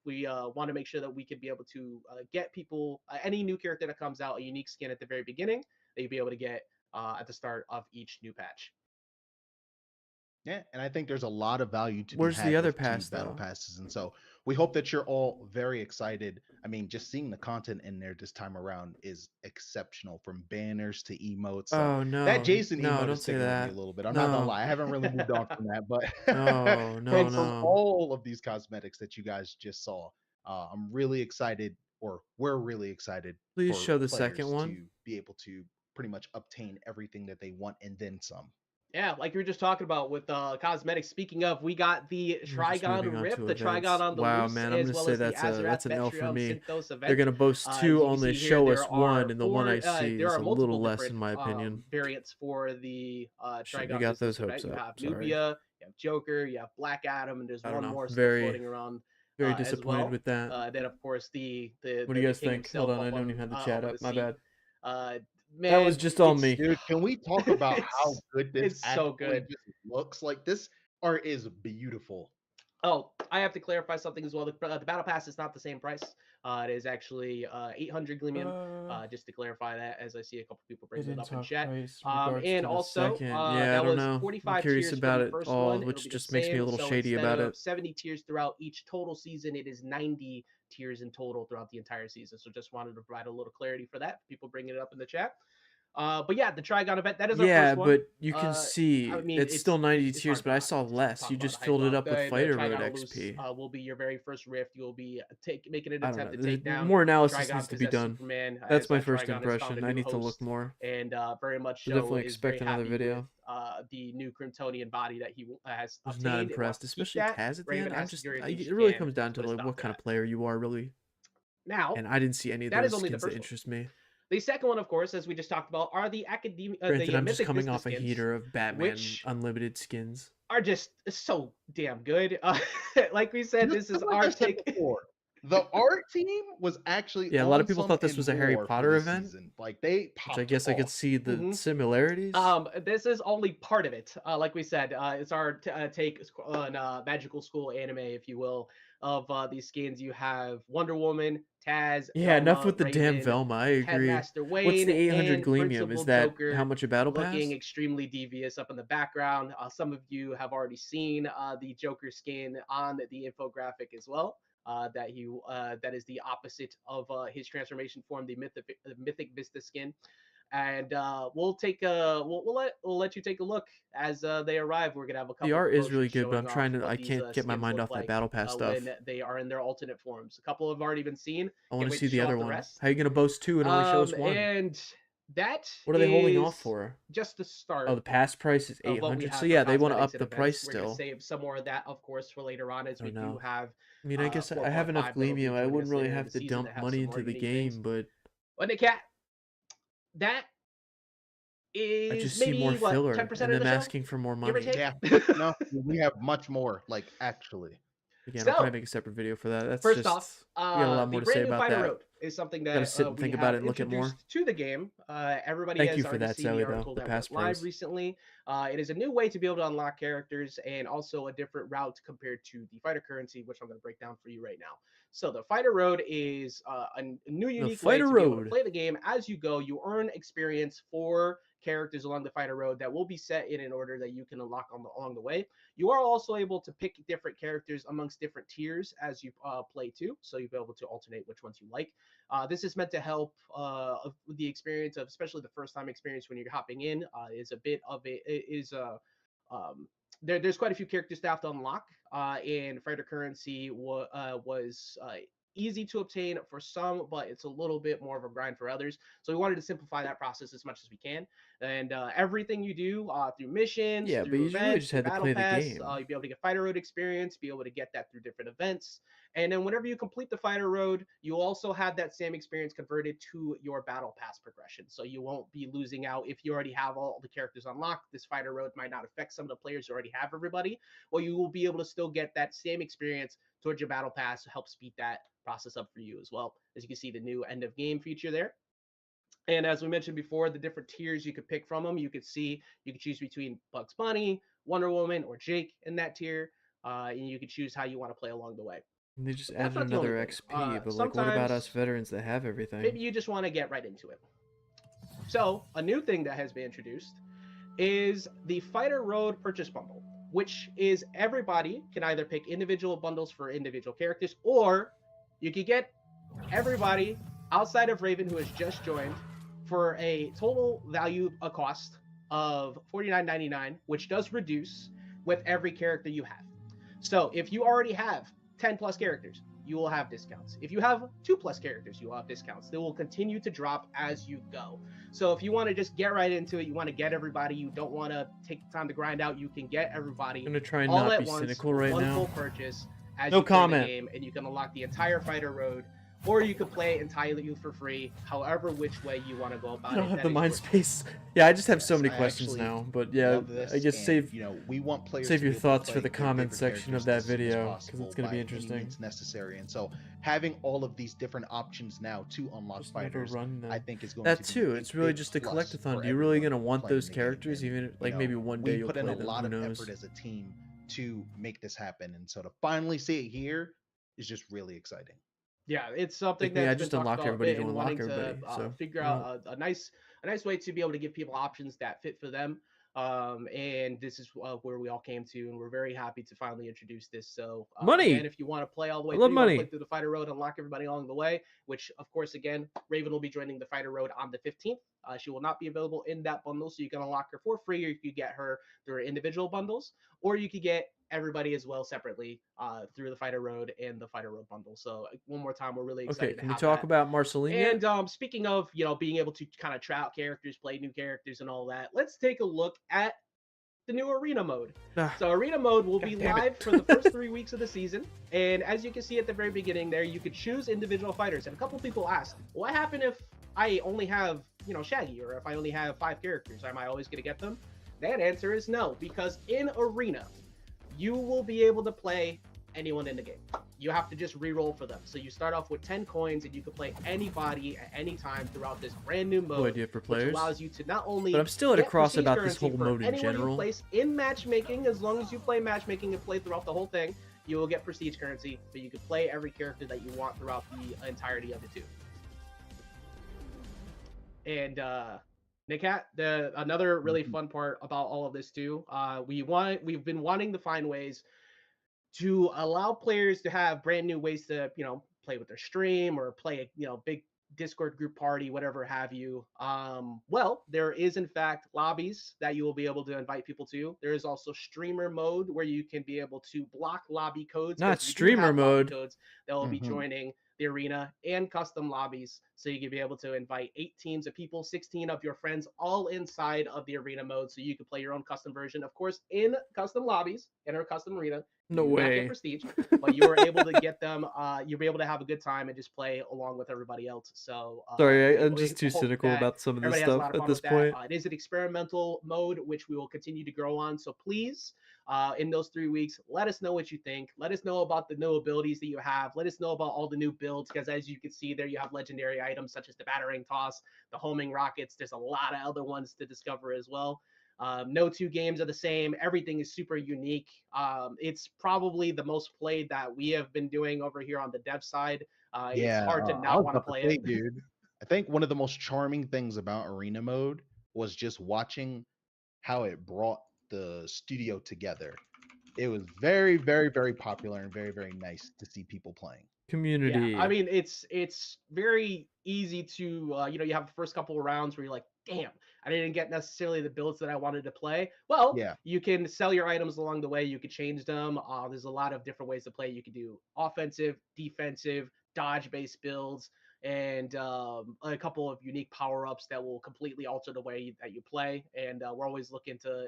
we want to make sure that we can be able to get people any new character that comes out a unique skin at the very beginning that you'll be able to get at the start of each new patch. Yeah, and I think there's a lot of value to Where's be the had other with pass, these battle though? passes, and so we hope that you're all very excited. I mean, just seeing the content in there this time around is exceptional, from banners to emotes. Oh no, That Jason no, emote don't is say sticking with me that. a little bit. I'm not gonna No, lie, I haven't really moved on from that, but no, no, and from no. all of these cosmetics that you guys just saw, I'm really excited, or we're really excited Please for show the players second one. to be able to pretty much obtain everything that they want and then some. Yeah, like we were just talking about with cosmetics. Speaking of, we got the We're just moving Trigon on Rip, to the events. Trigon on the Wow, loose, man, I'm as gonna well say as the that's an L for Azurath me. Synthos event. They're gonna boast As two, you can only see here, show there us one, are and the one I four, see there is are a multiple little less, different, in my opinion. variants for the Shouldn't Trigon have got Business those hopes event. You up. have Sorry. Nubia, you have Joker, you have Black Adam, and there's I don't one know. more still Very, floating around very as disappointed well. with that. Then of course the What do you guys king think? himself Hold on, I up don't even have the up chat on up. the My seat. bad. Man, That was just all it's- me. Dude, can we talk about how It's- good this it's so actually good. just looks? Like, this art is beautiful. Oh, I have to clarify something as well. The battle pass is not the same price. It is actually 800 Gleamium. Just to clarify that, as I see a couple people bring it up in chat. And also, Yeah, I that don't was know. 45 I'm curious tiers about for it the first all, one. It'll which be the just makes me a same. little So shady instead about of it. 70 tiers throughout each total season, it is 90 tiers in total throughout the entire season. So just wanted to provide a little clarity for that. People bringing it up in the chat. But yeah, the Trigon event, that is our Yeah, first one. but you can see I mean, it's still 90 it's tiers, hard but I not saw to less. talk You about just the hype filled it level. up with The Fighter Road Trigon Loose, XP. will be your very first rift. You'll be making an I don't attempt know. to take down More analysis Trigon needs to be Possessed done. Superman. That's as, my first Trigon has found impression. a I new need to look host, more. and very much I'll so definitely is expect very another happy video. with the new Kryptonian body that he has I was obtained. not and impressed, wants to keep especially that. Taz at the Raven end. has to secure a new It really skin comes down to to like stop what kind of that. player you are, really. Now, And I didn't see any of that is those only the skins that first one. interest me. The second one, of course, as we just talked about, are the academic. Granted, I'm just Mythic coming Vista off a skins, heater of Batman which Unlimited skins. are just so damn good. Like we said, this is Like our I said take. before, The art team was actually Yeah, a lot of on people some thought this and was a Harry more for Potter this event, season. Like they which I popped guess I could off. see the Mhm. similarities. This is only part of it. Like we said, it's our take on magical school anime, if you will, of these skins. You have Wonder Woman, Taz, Yeah, enough Velma, with the damn Raven, Velma. I agree. Headmaster What's Wayne, the 800 and Gleamium? Principal Is that how Joker, much a battle looking pass? extremely devious up in the background. Some of you have already seen the Joker skin on the infographic as well. That is the opposite of his transformation form, the mythic Vista skin. And we'll let you take a look as they arrive. We're gonna have a The couple art is promotions really good, but showing I'm trying off to. what I these can't get my skins mind look off that like battle pass stuff. when they are in their alternate forms. A couple have already been seen. I Can't want to wait see the show other off the one. rest. How are you gonna boast two and only show us one? And that What are they holding off is for? just the start Oh, the pass price is of what we 800. have So for yeah, they want to up cosmetics and the price events. We're gonna still. save some more of that, of course, for later on, as I we don't do know. have I mean, I guess I have 4.5 enough that'll be Gleamium. I joining wouldn't us really later in have the to season dump that have money some into more the unique things. game, but But the cat, that I is just see maybe more what, filler 10% and of them the show, asking for more give or money. take. Yeah. No, we have much more. Like actually. Again, I'll probably So, make a separate video for that. That's first just off, we got a lot the more to brand say new about Fighter that. Road is something Gotta that sit and we think have about it and look at introduced more. to the game. Everybody Thank has you for already that, seen Zoe, the though. article The that past went live praise. recently. It is a new way to be able to unlock characters and also a different route compared to the fighter currency, which I'm going to break down for you right now. So the Fighter Road is a new unique way Fighter to be able to Road. play the game. As you go, you earn experience for characters along the Fighter Road that will be set in an order that you can unlock along the way. You are also able to pick different characters amongst different tiers as you play too, so you'll be able to alternate which ones you like. This is meant to help with the experience of, especially the first time experience when you're hopping in. Is a bit of a is a there's quite a few characters to have to unlock, and fighter currency was easy to obtain for some, but it's a little bit more of a grind for others. So we wanted to simplify that process as much as we can. And everything you do through missions, Yeah, but through you really events, just through had to battle play the pass, game. you'll be able to get fighter road experience, be able to get that through different events. And then whenever you complete the fighter road, you also have that same experience converted to your battle pass progression. So you won't be losing out if you already have all the characters unlocked. This fighter road might not affect some of the players who already have everybody, or you will be able to still get that same experience towards your battle pass to help speed that process up for you as well. As you can see, the new end of game feature there. And as we mentioned before, the different tiers you could pick from them. You could choose between Bugs Bunny, Wonder Woman, or Jake in that tier. And you could choose how you want to play along the way. And they just But that's added not the only another thing. XP, but like, what about us Sometimes veterans that have everything? maybe you just want to get right into it. So a new thing that has been introduced is the Fighter Road Purchase Bundle, which is everybody can either pick individual bundles for individual characters, or you could get everybody outside of Raven who has just joined for a total value, a cost of $49.99, which does reduce with every character you have. So if you already have 10 plus characters, you will have discounts. If you have 2 plus characters, you will have discounts. They will continue to drop as you go. So if you want to just get right into it, you want to get everybody, you don't want to take the time to grind out, you can get everybody I'm gonna try and all not at be once, cynical right one now. full purchase as No you play comment. the game, and you can unlock the entire fighter road, or you could play it entirely for free, however which way you want to go about I don't it. have That the is mind your choice. space. Yeah, I just have so Yes, many I questions actually now. But yeah, love this, I guess and, save we want players save to your be able to thoughts for play the their comment favorite section of characters that as soon as video, 'cause possible it's gonna be by any interesting. means necessary. And so having all of these different options now to unlock Just never fighters, run them. I think is going That to be too. a It's really big just a plus collectathon. for Do you really everyone gonna want playing those the game. characters? And, Even you like know, maybe one day we you'll put in play a them. lot Who of knows? effort as a team to make this happen, and so to finally see it here is just really exciting. Yeah, it's something Like me, I that's just been talked unlocked about a everybody bit to and unlock wanting everybody. to So figure well, out a nice way to be able to give people options that fit for them. And this is where we all came to, and we're very happy to finally introduce this. So money. again, if you want to play all the way I through, love you want to play money. through the fighter road, unlock everybody along the way. Which, of course, again, Raven will be joining the fighter road on the 15th. She will not be available in that bundle, so you can unlock her for free, or you could get her through individual bundles, or you could get everybody as well separately through the fighter road and the fighter road bundle. So one more time, we're really excited Okay, to can we have talk that. about Marceline yet? And speaking of, being able to kind of try out characters, play new characters, and all that, let's take a look at the new arena mode. Ah, So arena mode will be God damn it. live for the first 3 weeks of the season, and as you can see at the very beginning there, you could choose individual fighters. And a couple people asked, what happened if I only have Shaggy, or if I only have 5 characters? Am I always going to get them? That answer is no, because in arena you will be able to play anyone in the game. you have to just re-roll for them. So you start off with 10 coins, and you can play anybody at any time throughout this brand new mode. No idea for players. Which allows you to not only but I'm still at a get cross prestige about this currency whole for mode in anyone general. you place in matchmaking. As long as you play matchmaking and play throughout the whole thing, you will get prestige currency, but you can play every character that you want throughout the entirety of it too. And Nikat, another really fun part about all of this too, we've been wanting to find ways to allow players to have brand new ways to, play with their stream or play a, big Discord group party, whatever have you. Well, there is in fact lobbies that you will be able to invite people to. There is also streamer mode where you can be able to block lobby codes. Not 'cause you do streamer have lobby mode. codes that will be joining the arena and custom lobbies. So you can be able to invite 8 teams of people, 16 of your friends, all inside of the arena mode. So you can play your own custom version, of course, in custom lobbies, in our custom arena. No You do not way. get prestige, but you were able to get them. You'll be able to have a good time and just play along with everybody else. So Sorry, I'm we just too hope cynical that about some of this everybody has a lot stuff of at fun this with that. point. It is an experimental mode, which we will continue to grow on. So please, in those 3 weeks, let us know what you think. Let us know about the new abilities that you have. Let us know about all the new builds, because as you can see there, you have legendary items such as the battering toss, the homing rockets. There's a lot of other ones to discover as well. No 2 games are the same. Everything is super unique. It's probably the most played that we have been doing over here on the dev side. It's hard to I not was want to about play say, it. dude. I think one of the most charming things about arena mode was just watching how it brought the studio together. It was very, very, very popular and very, very nice to see people playing. Community. Yeah, I mean, it's very easy to, you have the first couple of rounds where you're like, damn, I didn't get necessarily the builds that I wanted to play. Well, Yeah. you can sell your items along the way. You can change them. There's a lot of different ways to play. You can do offensive, defensive, dodge-based builds, and a couple of unique power-ups that will completely alter the way that you play. And we're always looking to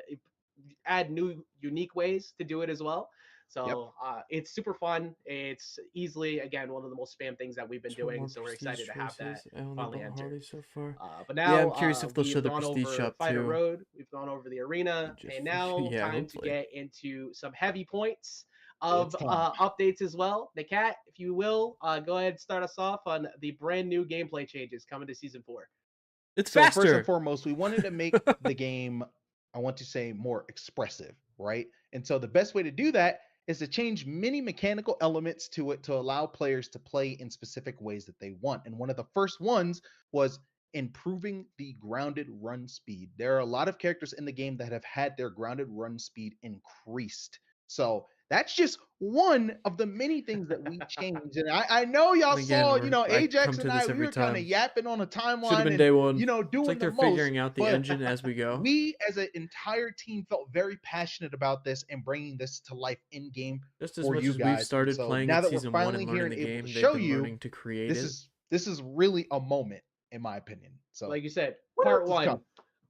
add new, unique ways to do it as well. So it's super fun. It's easily, again, one of the most spam things that we've been doing. So we're excited to have that finally enter. So far. But now, I'm curious if they'll we've show the gone prestige over shop Fighter too. Road, we've gone over the arena, Just and now yeah, time hopefully. to get into some heavy points of It's time. updates as well. Nikat, if you will, go ahead and start us off on the brand new gameplay changes coming to Season 4. It's So faster. first and foremost, we wanted to make the game, I want to say, more expressive, right? And so the best way to do that is to change many mechanical elements to it to allow players to play in specific ways that they want. And one of the first ones was improving the grounded run speed. There are a lot of characters in the game that have had their grounded run speed increased. So that's just one of the many things that we changed. And I know y'all And again, saw, I Ajax come to and I, this we every were kind of time. yapping on a Should have timeline been and, day one. doing It's like the they're most. figuring out the but engine as we go. we as an entire team felt very passionate about this and bringing this to life in game Just as for much you as we've guys. started So playing now at that we're season 1 finally and here learning and the able game, to they've show been you, learning to create this it. is really a moment, in my opinion. So Like you said, what part else is one. coming?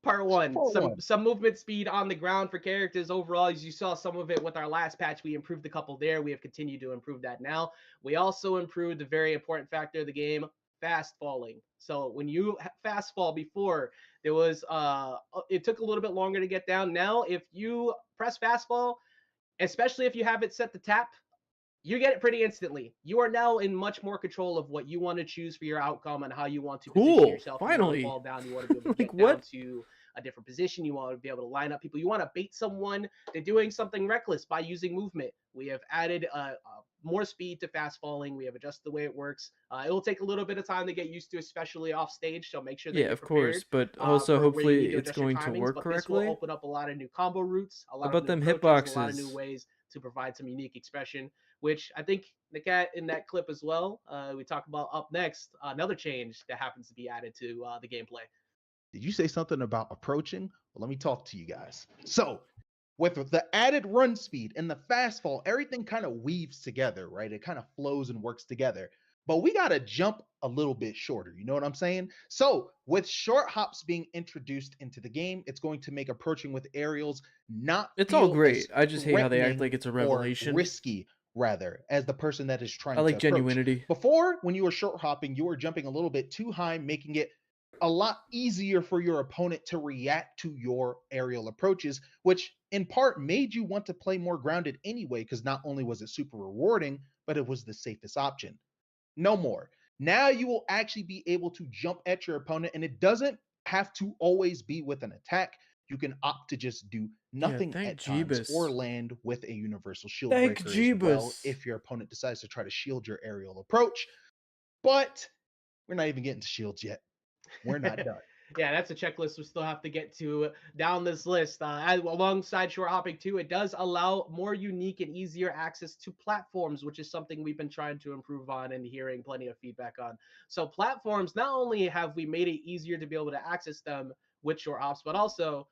Part one, Part one. some movement speed on the ground for characters overall. As you saw some of it with our last patch, we improved a couple there. We have continued to improve that now. We also improved the very important factor of the game, fast falling. So when you fast fall before, there was it took a little bit longer to get down. Now, if you press fast fall, especially if you have it set to tap, you get it pretty instantly. You are now in much more control of what you want to choose for your outcome and how you want to position Cool, yourself. finally. You want to fall down. You want to be able to Like, get down what? to a different position. You want to be able to line up people. You want to bait someone to doing something reckless by using movement. We have added more speed to fast falling. We have adjusted the way it works. It will take a little bit of time to get used to, especially off stage. So make sure that Yeah, you're of course, prepared, but also for where you hopefully need to it's adjust your going to timings, work but this correctly. will open up a lot of new combo routes, a lot About of new them approaches, a lot of new hitboxes. ways to provide some unique expression, which I think Nikat in that clip as well, we talk about up next, another change that happens to be added to the gameplay. Did you say something about approaching? Well, let me talk to you guys. So with the added run speed and the fast fall, everything kind of weaves together, right? It kind of flows and works together. But we got to jump a little bit shorter. You know what I'm saying? So with short hops being introduced into the game, it's going to make approaching with aerials not It's all feel great. as I just hate how they act threatening like it's a or revelation. risky, rather, as the person that is trying I like to approach. genuinity. Before, when you were short hopping, you were jumping a little bit too high, making it a lot easier for your opponent to react to your aerial approaches, which in part made you want to play more grounded anyway, because not only was it super rewarding, but it was the safest option. No more. Now you will actually be able to jump at your opponent, and it doesn't have to always be with an attack. You can opt to just do nothing thank at times Jeebus. or land with a universal shield Thank breaker as well Jeebus. if your opponent decides to try to shield your aerial approach. But we're not even getting to shields yet. We're not done. Yeah, that's a checklist we still have to get to down this list. Alongside shore hopping too, it does allow more unique and easier access to platforms, which is something we've been trying to improve on and hearing plenty of feedback on. So platforms, not only have we made it easier to be able to access them with shore hops, but also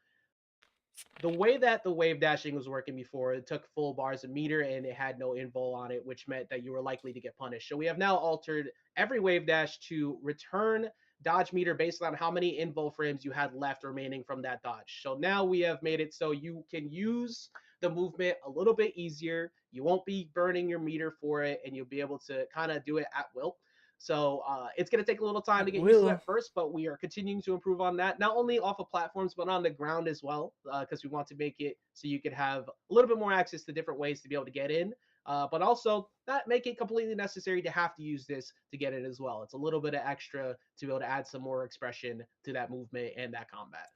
the way that the wave dashing was working before, it took full bars a meter and it had no invul on it, which meant that you were likely to get punished. So we have now altered every wave dash to return dodge meter based on how many invul frames you had left remaining from that dodge. So now we have made it so you can use the movement a little bit easier. You won't be burning your meter for it, and you'll be able to kind of do it at will. So it's going to take a little time to get used to that first, but we are continuing to improve on that, not only off of platforms, but on the ground as well, because we want to make it so you could have a little bit more access to different ways to be able to get in, but also not make it completely necessary to have to use this to get in as well. It's a little bit of extra to be able to add some more expression to that movement and that combat.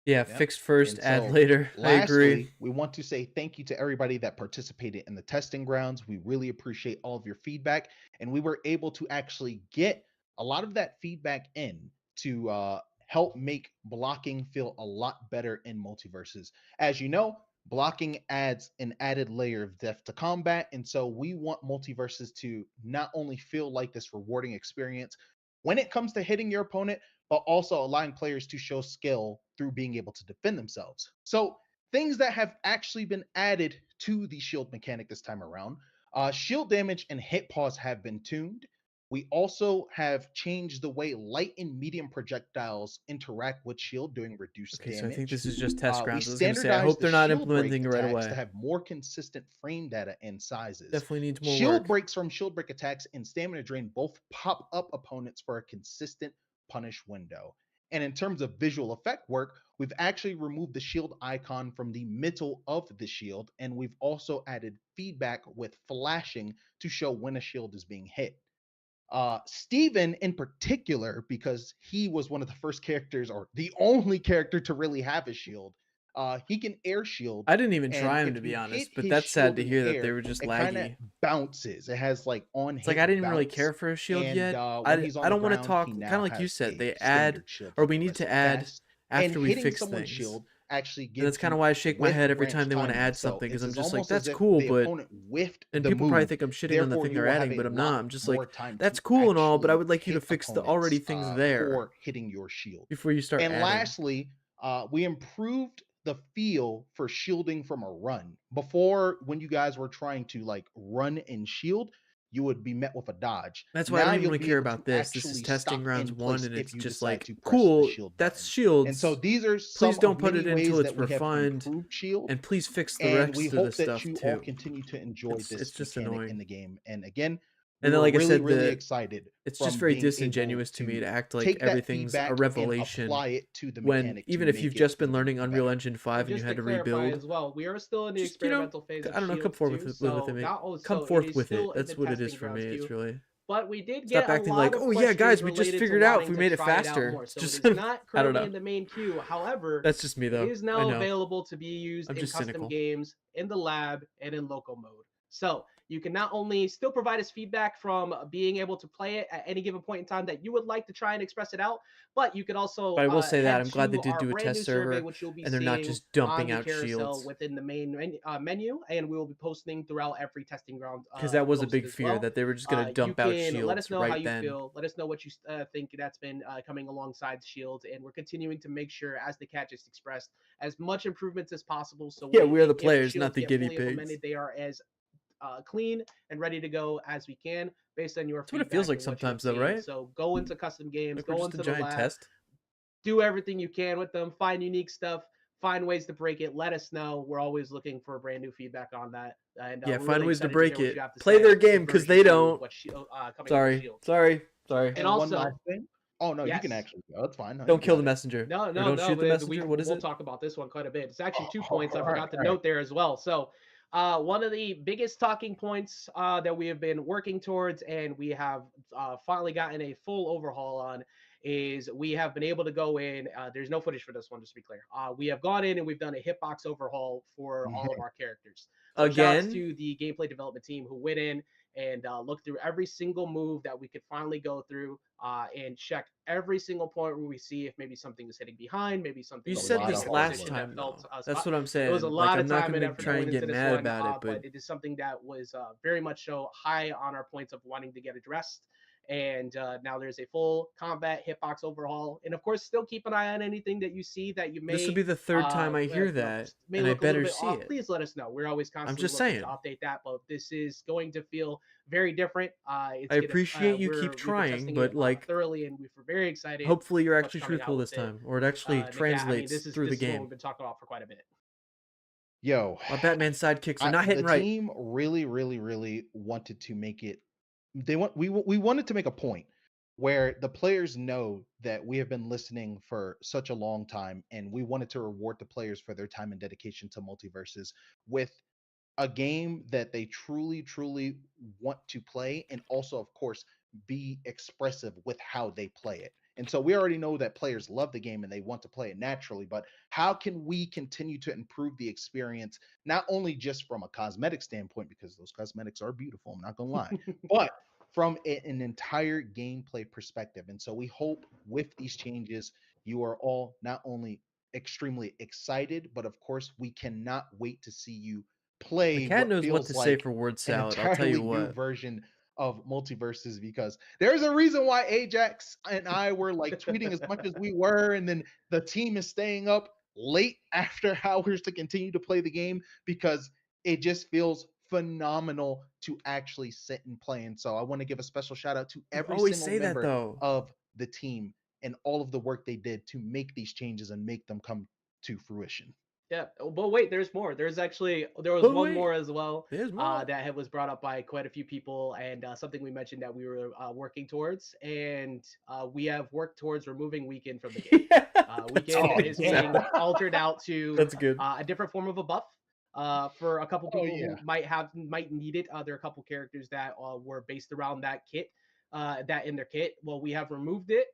Yeah, Yep. fixed first, And add so, later. I agree. Lastly, we want to say thank you to everybody that participated in the testing grounds. We really appreciate all of your feedback, and we were able to actually get a lot of that feedback in to help make blocking feel a lot better in Multiversus. As you know, blocking adds an added layer of depth to combat, and so we want Multiversus to not only feel like this rewarding experience when it comes to hitting your opponent, but also allowing players to show skill through being able to defend themselves. So things that have actually been added to the shield mechanic this time around, shield damage and hit pause have been tuned. We also have changed the way light and medium projectiles interact with shield doing reduced Okay, damage. so I think this is just test We grounds. I was gonna say, I standardized hope the they're not shield break implementing it right attacks away. to have more consistent frame data and sizes. Definitely needs more Shield work. breaks from shield break attacks and stamina drain both pop up opponents for a consistent punish window. And in terms of visual effect work, we've actually removed the shield icon from the middle of the shield, and we've also added feedback with flashing to show when a shield is being hit. Steven in particular, because he was one of the first characters or the only character to really have a shield, he can air shield. I didn't even and try him, if to be you honest, hit but his that's sad shield to in hear the that they air, were just it kinda laggy. bounces. It has like on It's like hit I didn't even really bounce, care for a shield and yet. when he's on I the don't want to ground, talk he kind now of like you has said. a They add, standard shield or for we the need rest to of the add cast. after And we hitting fix someone's things. shield actually And that's gives kind of you why I shake my with head every branch time they want to timing. add So something, because it's I'm just like, almost as that's if cool, the but opponent whiffed and the people probably move. think I'm shitting on the Therefore, thing you they're will have adding, a but I'm not. lot I'm just more like, time that's to cool and all, but I actually would like you to hit fix the already opponents things there for hitting your shield. before you start And adding. lastly, we improved the feel for shielding from a run. Before, when you guys were trying to like run and shield, you would be met with a dodge. That's why I Now don't even you'll really be care able about to this. This is actually testing stop grounds in 1, place and if it's you just decide like, to press the cool, shield that's button. shields. And so these are Please some don't of put many it ways until it's that we have refined, improved shield. and please fix the And rest we of the hope that stuff you all too. continue to enjoy It's this just mechanic in annoying. the game. And again, And we then, were like I really, said, really excited it's from just very being able disingenuous to me to to act like take that everything's a feedback and revelation apply it to the when, mechanic to even if make you've it just been learning even Unreal better. Engine 5 and you Just had to to clarify rebuild, as well, we are still in the just, you know, experimental phase of I don't know, come Shields forth too, with it, so me. not oh, Come so it forth is with it. still in That's the what it is testing for me. grounds It's too. really But we did stop get a acting lot like, of oh yeah, questions guys, we just related to figured out wanting we to made it try it out faster. more. It's So just it is not I don't currently know. in the main queue. However, That's just me it though. is I now know. available to be used I'm in just custom cynical. games, in the lab, and in local mode. So you can not only still provide us feedback from being able to play it at any given point in time that you would like to try and express it out, but you can also But I will say that head I'm glad they to did our do a brand new test survey, server, which you'll be and they're not seeing just on dumping the out carousel shields. within the main menu, and we will be posting throughout every testing ground Because that was a post big as fear well. that they were just gonna You dump out can let us shields know how right you then. feel. Let us know what you think that's been coming alongside Shields, and we're continuing to make sure, as the cat just expressed, as much improvements as possible. So Yeah, we are the if players, Shields not the get guinea fully pigs. implemented, they are as clean and ready to go as we can based on your That's what it feedback feels like and what you've sometimes, though, seen. right? So go into custom games, Like we're go just a into the giant lab, test. do everything you can with them, find unique stuff, find ways to break it. Let us know. We're always looking for brand new feedback on that. And Yeah, we're find really ways to excited break hear what it. you have to Play say their with game because version they 2 of don't. what's coming with Sorry, Shield. sorry. And one also, last thing. Oh no, you can Yes. actually go. That's fine. No, you Don't kill got the it. messenger. No, Or no, don't no. shoot the We messenger. What is we'll it? talk about this one quite a bit. It's actually 2 Oh, points. I all right, forgot to all right. note there as well. So, one of the biggest talking points that we have been working towards, and we have finally gotten a full overhaul on, is we have been able to go in. There's no footage for this one, just to be clear. We have gone in and we've done a hitbox overhaul for all of our characters. So shout outs Again? to the gameplay development team who went in and looked through every single move that we could finally go through and check every single point where we see if maybe something is hitting behind, maybe something You A is said lot hitting this of in a hard last position work. that time, felt though. spot. That's what I'm It was saying. a Like, lot I'm of not time and gonna effort try going and into get this mad one, about it, but it is something that was very much so high on our points of wanting to get addressed. And now there's a full combat hitbox overhaul, and of course, still keep an eye on anything that you see that you this will may be the third time I hear you know, that, may and I look a little better bit see off. it. Please let us know. We're always I'm constantly just looking saying. to update that, but this is going to feel very different. It's I gonna, appreciate you we've keep been trying, testing but it like, thoroughly, and we're very excited. hopefully you're what's actually coming out truthful with this it. time, or it actually Nick, yeah, I mean, translates this is through the what game. we've been talking about for quite a bit. Yo, My Batman sidekicks are not hitting the right. team really wanted to make it. We wanted to make a point where the players know that we have been listening for such a long time, and we wanted to reward the players for their time and dedication to Multiverses with a game that they truly want to play, and also, of course, be expressive with how they play it. And so we already know that players love the game and they want to play it naturally, but how can we continue to improve the experience, not only just from a cosmetic standpoint, because those cosmetics are beautiful, I'm not gonna lie, but from an entire gameplay perspective. And so we hope with these changes, you are all not only extremely excited, but of course, we cannot wait to see you The play cat what knows what feels to say like for word an salad. I'll tell you entirely new what. version of Multiverses, because there's a reason why Ajax and I were like tweeting as much as we were, and then the team is staying up late after hours to continue to play the game, because it just feels phenomenal to actually sit and play. And so I want to give a special shout out to You every always single say that member though. of the team and all of the work they did to make these changes and make them come to fruition. Yeah, but wait, there's more. There was But one wait, more as well there's more. that was brought up by quite a few people, and something we mentioned that we were working towards, and we have worked towards removing Weekend from the game. Weekend Oh, is yeah. being altered out to That's good. a different form of a buff. For a couple Oh, people yeah. who might need it, there are a couple characters that were based around that kit. That in their kit. Well, we have removed it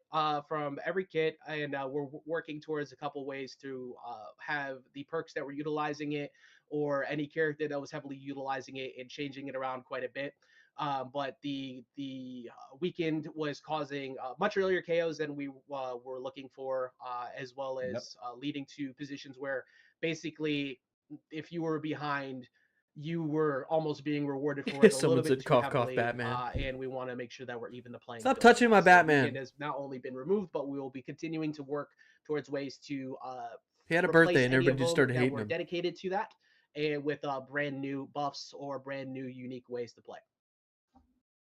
from every kit, and we're working towards a couple ways to have the perks that were utilizing it, or any character that was heavily utilizing it, and changing it around quite a bit. But the weekend was causing much earlier KOs than we were looking for, as well Yep. as leading to positions where basically, if you were behind, you were almost being rewarded for it a Someone little bit said, too "Cough, cough, heavily, Batman." and we want to make sure that we're even the playing Stop field. touching my So Batman. Weekend has not only been removed, but we will be continuing to work towards ways to He had a replace birthday and any of everybody just them started that hating were him. dedicated to that, and with brand new buffs or brand new unique ways to play.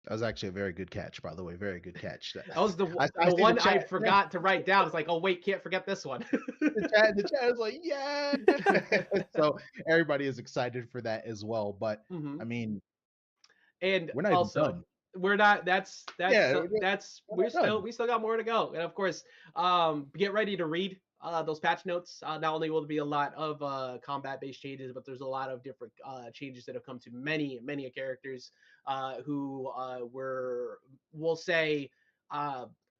That was actually a very good catch, by the way. Very good catch. That was the I see the one I chat. Yeah. forgot to write down. It's like, oh wait, can't forget this one. The chat is like, yeah. So everybody is excited for that as well. But Mhm. I mean, And we're not even also, done. we're not. That's Yeah, we done. still got more to go. And of course, get ready to read those patch notes. Not only will there be a lot of combat based changes, but there's a lot of different changes that have come to many characters who we'll say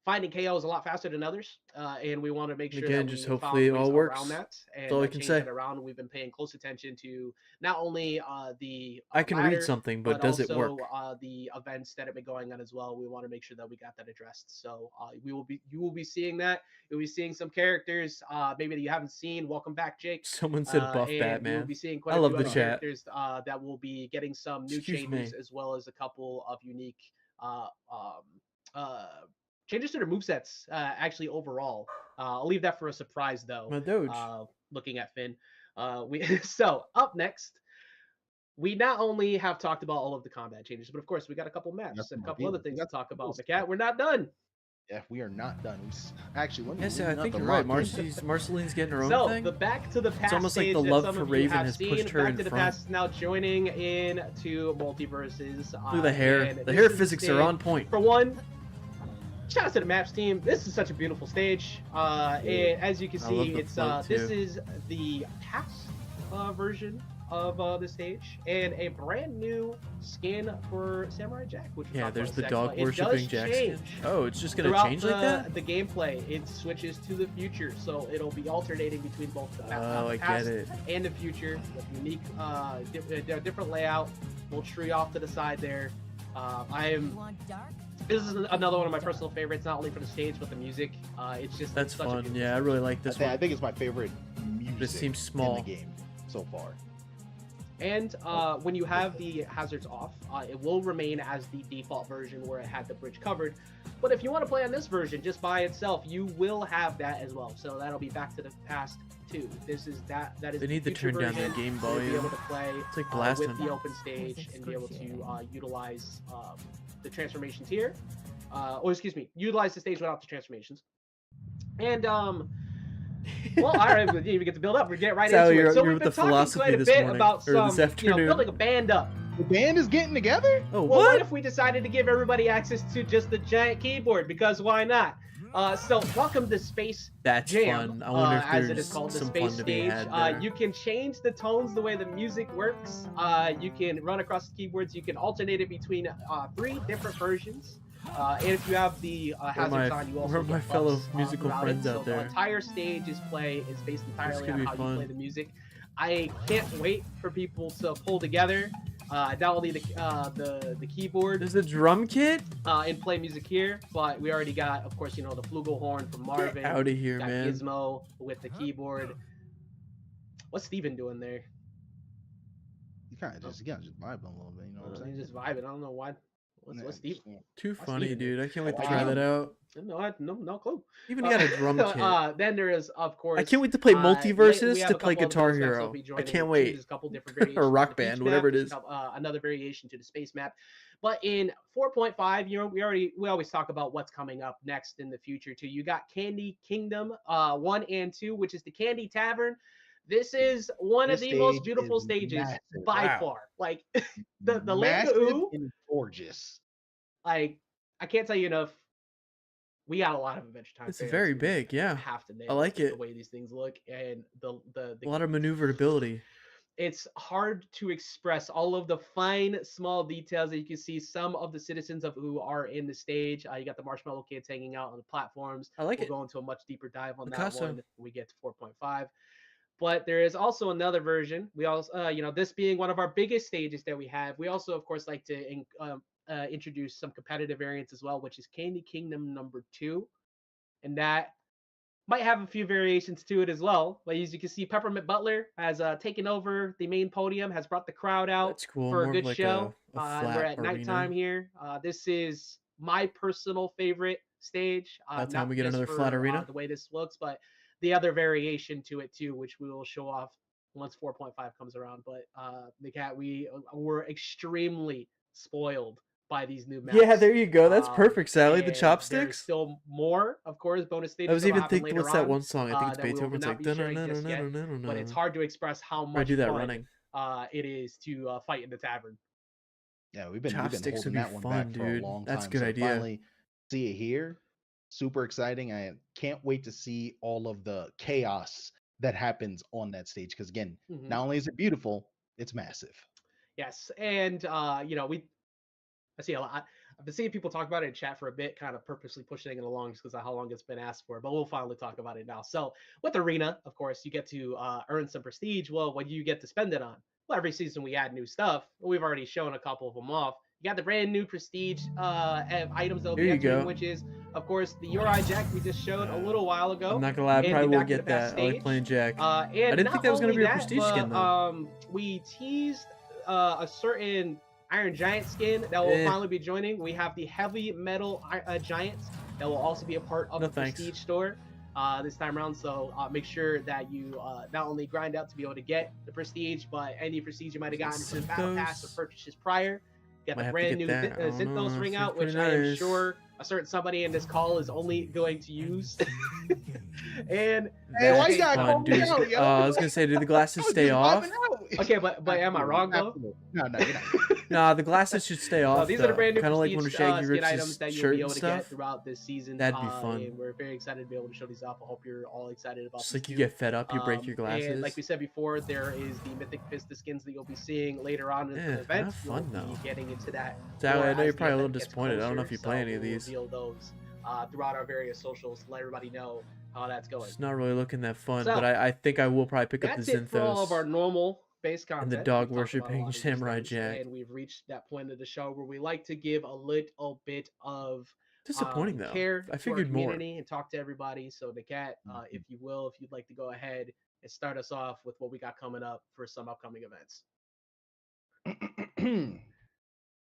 finding KOs a lot faster than others, and we want to make sure Again, that just we hopefully found it ways all works. around that and That's all I can change say. that around. We've been paying close attention to not only the I can ladder, read something, but does it also work? the events that have been going on as well. We want to make sure that we got that addressed. So you will be seeing that. You'll be seeing some characters maybe that you haven't seen. Welcome back, Jake. Someone said buff And we will Batman. be seeing quite I a love few the other chat. characters that will be getting some new Excuse changes, me. as well as a couple of unique uh, um, uh, changes to their movesets. Actually, overall, I'll leave that for a surprise though. My Doge. Looking at Finn, so up next. We not only have talked about all of the combat changes, but of course we got a couple maps That's and a some couple other reveals. We things to got some talk about. reveals. McCat, we're not done. Yeah, we are not done. Actually, let me. Yes, let me I not think the you're right. lock in. Marceline's getting her own So thing. the Back to the Past almost like stage the that love some for of you Raven have has seen. pushed her Back in to the front. Past is now joining in to Multiverses. Look at the hair. and The this hair is physics are stage- on point. For one, shout out to the maps team. This is such a beautiful stage. And as you can I love see, the it's float, this too. is the past version of the stage, and a brand new skin for Samurai Jack. Which we'll Yeah, talk there's about the in a second, dog but it worshipping does Jack change skin. Oh, it's just gonna throughout change like that? the gameplay. It switches to the future, so it'll be alternating between both the Oh, I get past it. and the future with unique, different layout. Little tree off to the side there. I am. This is another one of my personal favorites, not only for the stage but the music. It's just That's such a fun. beautiful Yeah, I really like this I one. think it's my favorite music This seems small. in the game so far. And when you have the hazards off, it will remain as the default version where it had the bridge covered. But if you want to play on this version just by itself, you will have that as well. So that'll be Back to the Past 2. This is that is They need to the future turn down version. the game You'll be volume. able to play It's like blasting. with the open stage and be able to utilize the transformations here. Or excuse me, utilize the stage without the transformations. And well, all right, we didn't even get to build up. We get right That's how into you're- it. So you're we've with been the talking philosophy quite a this bit morning, about or this some, afternoon. building a band up. The band is getting together? Oh, Well, what what? if we decided to give everybody access to just the giant keyboard? Because why not? So welcome to Space That's Jam, fun. I wonder as if it is there's called, the some space fun to be stage. had there. You can change the tones the way the music works. You can run across the keyboards. You can alternate it between 3 different versions. And if you have the hazards on, you also where are get my fellow buffs, musical throughout friends it. out So there? the entire stage is based entirely could on be how fun. you play the music. I can't wait for people to pull together. Not only the keyboard There's a drum kit? and play music here, but we already got, of course, the flugelhorn from Marvin. Get out of here, got man. Gizmo with the keyboard. What's Steven doing there? You kind of just vibing a little bit, you know what I'm saying? He's just vibing. I don't know why. What's Steven? Too What's funny, Steven dude. I can't wait to Wow. try that out. No clue. Even got a drum kit. Then there is, of course. I can't wait to play we Multiversus have to a play couple of Guitar those maps that'll Hero. be I joining. can't It wait. chooses a couple different variations Or Rock of the beach Band, map, whatever it which is. another variation to the space map. But in 4.5, we always talk about what's coming up next in the future too. You got Candy Kingdom 1 and 2, which is the Candy Tavern. This is one of This the most stage beautiful is stages massive. by Wow. far. Like the Massive Langoo, and gorgeous. like I can't tell you enough. We got a lot of Adventure Time. It's fans very who big, yeah. have to nail I like the it. way these things look, and the A lot of maneuverability. it's hard to express all of the fine small details that you can see. Some of the citizens of who are in the stage. You got the marshmallow kids hanging out on the platforms. I like We'll it. go into a much deeper dive on that Picasso. one when we get to 4.5. But there is also another version. We also, this being one of our biggest stages that we have, we also, of course, like to introduce some competitive variants as well, which is Candy Kingdom number 2. And that might have a few variations to it as well. But as you can see, Peppermint Butler has taken over the main podium, has brought the crowd out That's cool. for a More good of like show. a And flat we're at arena. nighttime here. This is my personal favorite stage. About time not we get just another flat for, arena. the way this looks, but the other variation to it too, which we will show off once 4.5 comes around. But we're extremely spoiled by these new maps. Yeah, there you go. That's perfect, Sally. The and There's chopsticks. still more, of course, bonus stages. I was that'll even happen thinking, later what's that on, one song? I think it's that we will Beethoven's not like, be sharing just yet, but it's hard to express how I much do that fun running. it is to fight in the tavern. Yeah, we've been Chopsticks holding would be that one fun, back for a dude. long time. That's a good so to idea. Finally see it here. Super exciting. I can't wait to see all of the chaos that happens on that stage. Because again, Mhm. not only is it beautiful, it's massive. Yes, and I see a lot. I've been seeing people talk about it in chat for a bit, kind of purposely pushing it along just because of how long it's been asked for. But we'll finally talk about it now. So with Arena, of course, you get to earn some prestige. Well, what do you get to spend it on? Well, every season we add new stuff. We've already shown a couple of them off. You got the brand new prestige items that will be Here you entering, go. which is, of course, the Uri Jack we just showed a little while ago. I'm not gonna lie, I and probably the will Back to get the Past that. I like stage. playing Jack. And I didn't not think that was gonna only be a prestige skin, though. We teased a certain Iron Giant skin that will finally be joining. We have the Heavy Metal Giants that will also be a part of No the thanks. Prestige store this time around. So make sure that you not only grind out to be able to get the Prestige, but any Prestige you might have gotten from the Battle Pass or Synthos. purchases prior. Got Might the have to brand get new that. I don't know, Zinthos ring seems out, which pretty I am nice. sure a certain somebody in this call is only going to use. And Hey, why That's you gotta call fun, me dude. out, yo? I was gonna say, do the glasses I was stay just off? vibing out. okay, but am I wrong though? Absolutely. No, you're not. Nah, the glasses should stay No, off. these are the brand new Kind of like one of prestige Shaggy skin Rips' items that you'll shirt be and able to stuff. get throughout this season. That'd be fun. And we're very excited to be able to show these off. I hope you're all excited about Just this like you too. get fed up, you break your And glasses. like we said before, there is the Mythic Vista skins that you'll be seeing later on in Yeah, the event. not fun, We'll be though. getting into that. Sally, more I know you're as the probably a little event gets disappointed. I don't know if closer, you play so any of we'll these. reveal those throughout our various socials to let everybody know how that's going. It's not really looking that fun, So, but I think I will probably pick up the That's it for all of our Zinthos. normal base content. the dog We've talked about a worshipping lot of these Samurai things, Jack. and we've reached that point of the show where we like to give a little bit of Disappointing though. care I to our figured more. community and talk to everybody. So, Nakat, if you will, if you'd like to go ahead and start us off with what we got coming up for some upcoming events.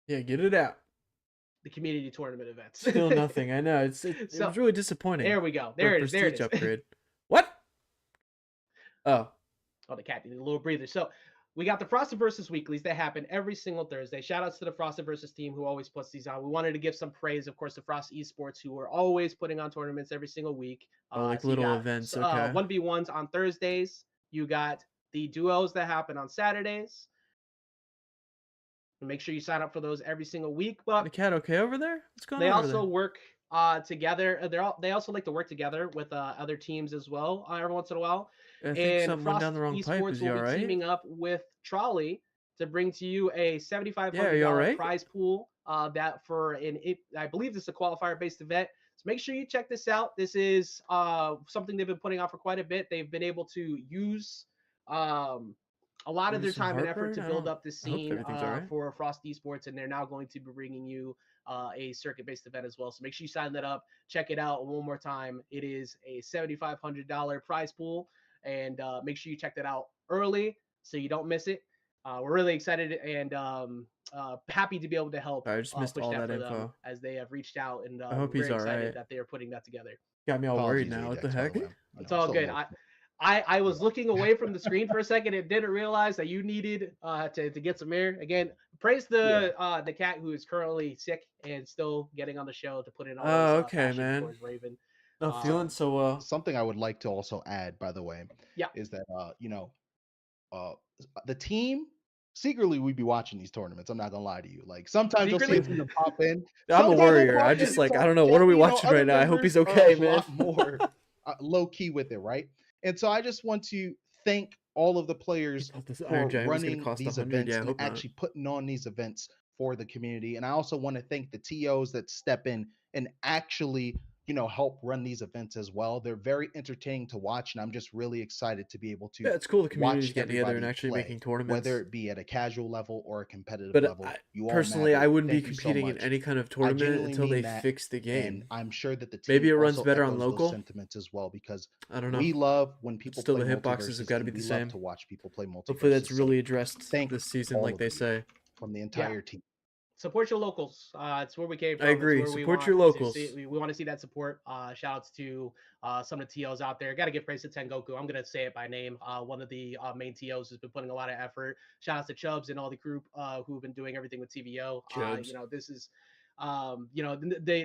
Yeah, get it out. The community tournament events. Still nothing. I know. It So, was really disappointing. There we go. for There a it is. There it prestige is. upgrade. What? Oh, Oh, the cat needed a little breather. So we got the Frosted weeklies that happen every single Thursday. Shout outs to the Frosted team who always puts these on. We wanted to give some praise, of course, to Frost Esports who are always putting on tournaments every single week. like so you little got, events. Okay. 1v1s on Thursdays. You got the duos that happen on Saturdays. And make sure you sign up for those every single week. But The cat okay over there? What's going they on over also there? work together. They also like to work together with other teams as well every once in a while. I think And something went Frost down the wrong pipe. Esports Is he will be alright? teaming up with Trolley to bring to you a Yeah, are you $7,500 alright? prize pool. That for I believe this is a qualifier-based event. So make sure you check this out. This is something they've been putting on for quite a bit. They've been able to use a lot of Maybe their some time and effort heartburn? to I build don't- up this I hope scene everything's alright. for Frost Esports, and they're now going to be bringing you a circuit-based event as well. So make sure you sign that up. Check it out one more time. It is a $7,500 prize pool, and make sure you check that out early so you don't miss it. We're really excited and happy to be able to help I just missed push all that that for them info. as they have reached out, and I hope we're he's very excited alright. that they are putting that together. Got me all worried Apologies, now. What the Ajax, by heck? way. I It's know, all so good. low. I was looking away from the screen for a second and didn't realize that you needed to get some air. Again, praise the cat who is currently sick and still getting on the show to put in all Oh, this okay, passion man. towards Raven. Not feeling so well. Something I would like to also add, by the way, Yeah. is that the team secretly we'd be watching these tournaments. I'm not gonna lie to you. Like sometimes you'll see Secretly? them pop in. I'm a Sometimes they'll warrior. pop I in just and like, I talk don't know. What shit, are we you know, watching other right now? I hope members he's are okay, a man. lot more low key with it, right? And so I just want to thank all of the players thought this for Iron Giant was gonna running cost these 100. events Yeah, I and hope not. actually putting on these events for the community. And I also want to thank the TOs that step in and actually, help run these events as well. They're very entertaining to watch, and I'm just really excited to be able to Yeah, it's cool. The community's watch getting together and everybody actually play, making tournaments. whether it be at a casual level or a competitive But level. I, You all personally, matter. I wouldn't be Thank you so competing in much. any kind of I tournament genuinely until they mean that, fix the game. and I'm sure that the team Maybe it runs also better on echoes local. those sentiments as well, because I don't know. we love when people Still, play the hitboxes have Multiversus, got to and be the we love same. to watch people play Multiversus. Hopefully, that's So really addressed thank this season, all like of they you say. from the entire team. Support your locals. It's where we came from. I agree. It's where Support we your want to locals. we want to see that support. Shout outs to some of the TOs out there. Got to give praise to Tengoku. I'm going to say it by name. One of the main TOs has been putting a lot of effort. Shout outs to Chubbs and all the group who've been doing everything with TVO. Chubbs. This is,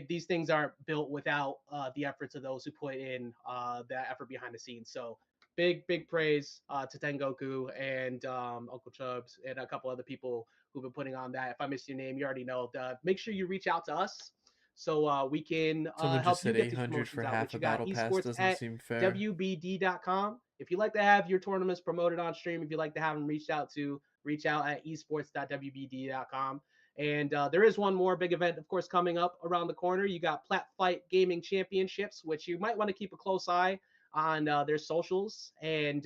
these things aren't built without the efforts of those who put in that effort behind the scenes. So big praise to Tengoku and Uncle Chubbs and a couple other people who've been putting on that. If I missed your name, you already know. Make sure you reach out to us so we can Someone help just you said get these 800 promotions for out. half But you a got battle pass. esports Doesn't at seem fair. WBD.com. If you'd like to have your tournaments promoted on stream, if you'd like to have them reach out at esports.wbd.com. And there is one more big event, of course, coming up around the corner. You got Plat Fight Gaming Championships, which you might want to keep a close eye on their socials and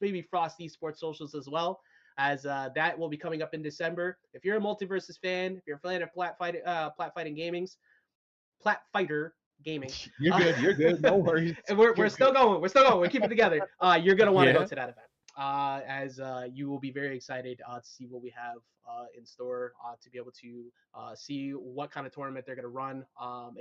maybe Frost Esports socials as well, as that will be coming up in December. If you're a Multiversus fan, if you're a fan of Plat Fighter Gaming, You're good. No worries. and we're still going. We're keeping it together. You're gonna want to Yeah. go to that event. As you will be very excited to see what we have in store, to be able to see what kind of tournament they're going to run,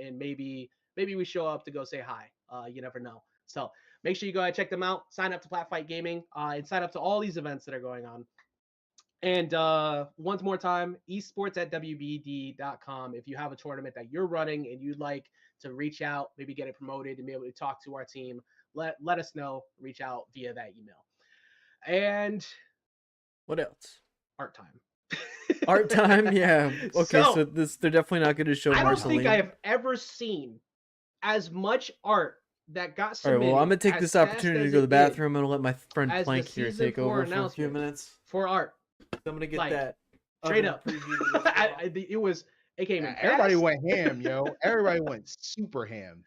and maybe we show up to go say hi. You never know. So make sure you go ahead and check them out. Sign up to Plat Fight Gaming, and sign up to all these events that are going on. And once more time, esports at WBD.com. If you have a tournament that you're running and you'd like to reach out, maybe get it promoted and be able to talk to our team, let us know. Reach out via that email. And What else? art time. Art time, yeah. Okay, so this they're definitely not going to show I don't Marceline. think I have ever seen as much art that got All submitted. right, well, I'm going to take this opportunity to go to the bathroom. I'm going to let my friend as the Plank here season take 4 over for a few announcement minutes. for art. I'm going to get Like, that. Straight other up. preview as well. It came in Everybody fast. went ham, yo. Everybody went super ham.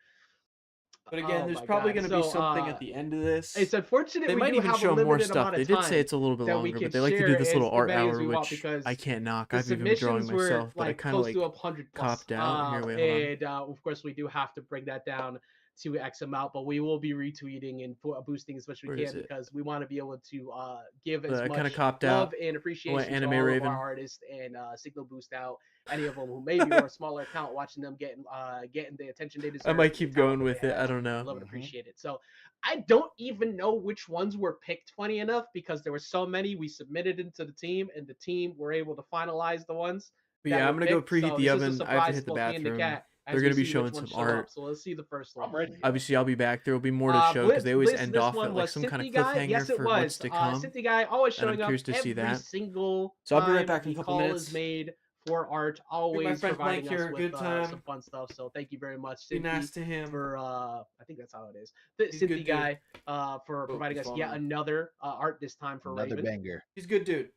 But again, Oh there's my probably God. going to be So, something at the end of this. It's unfortunate They we might do even have a show more limited stuff. amount They of did time say it's a little bit that we longer, can but they like to do share this as little art many as hour, we want which because I can't knock. the I've even been drawing submissions were myself, but I like kind of close like to 100 plus. copped out. Here, wait, hold on. And of course, we do have to bring that down to X amount, but we will be retweeting and boosting as much as we Where is can it? because we want to be able to give as I kind of much copped love out. and I appreciation went to Anime all of Raven. our artists and signal boost out any of them who maybe were a smaller account, watching them getting the attention they deserve. I might and the keep talent going that with they it. have. I don't know. Love and appreciate it. So I don't even know which ones were picked, funny enough, because there were so many. We submitted into the team, and the team were able to finalize the ones. But yeah, I'm going to go preheat the this is a oven. I have to surprise hit the both me and the bathroom. cat as They're we going to be see showing which ones some show art. up. So let's see the first one. I'm ready. Obviously, I'll be back. There will be more to show because they always end off at like some kind of cliffhanger Yes, it for was. what's to come. Cynthia Guy always and I'm showing up curious to see every that. single So I'll be right time back in a the couple call minutes. is made for art, always friend providing Plank us here, with good time. some fun stuff. So thank you very much, Be Cynthia, nice to him. for I think that's how it is. He's a Cynthia good Guy for providing us yet phone. another art, this time for Another Raven. banger. He's a good dude.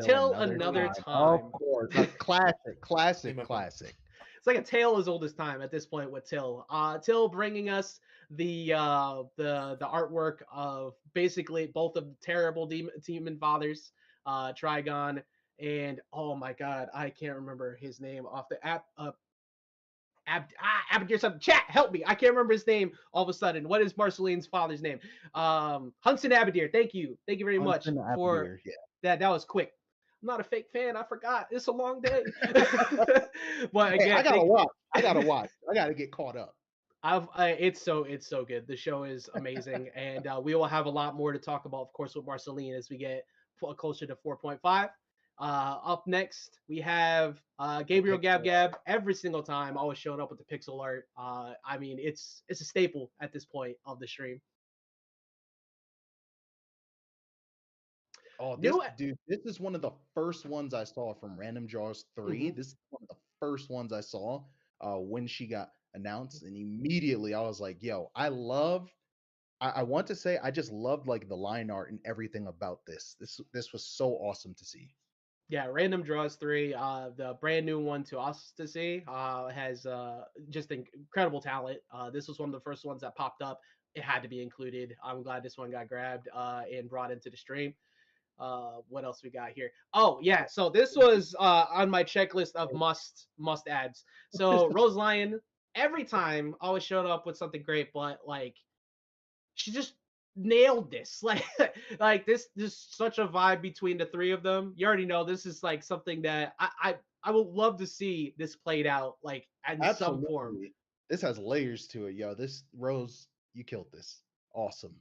Till another time. Of course. A classic. It's like a tale as old as time at this point with Till. Till bringing us the artwork of basically both of the terrible demon fathers, Trigon, and oh my God, I can't remember his name off the app. Abigail something. Chat, help me! I can't remember his name. All of a sudden, what is Marceline's father's name? Hunson Abadir. Thank you very much for that. That was quick. I'm not a fake fan. I forgot. It's a long day. But again, hey, I gotta watch. I gotta get caught up. It's so good. The show is amazing, and we will have a lot more to talk about, of course, with Marceline as we get closer to 4.5. Up next, we have Gabriel Gab every single time, always showing up with the pixel art. I mean, it's a staple at this point of the stream. Oh, dude, this is one of the first ones I saw from Random Draws 3. This is one of the first ones I saw when she got announced, and immediately I was like, yo, I want to say I just loved like the line art and everything about this. This was so awesome to see. Yeah, Random Draws 3, the brand new one to us to see, has just incredible talent. This was one of the first ones that popped up. It had to be included. I'm glad this one got grabbed and brought into the stream. What else we got here? Oh yeah, so this was on my checklist of must adds. So Rose Lion every time always showed up with something great, but like she just nailed this. Like this such a vibe between the three of them. You already know this is like something that I would love to see this played out like in some form. This has layers to it, yo. This Rose, you killed this. Awesome.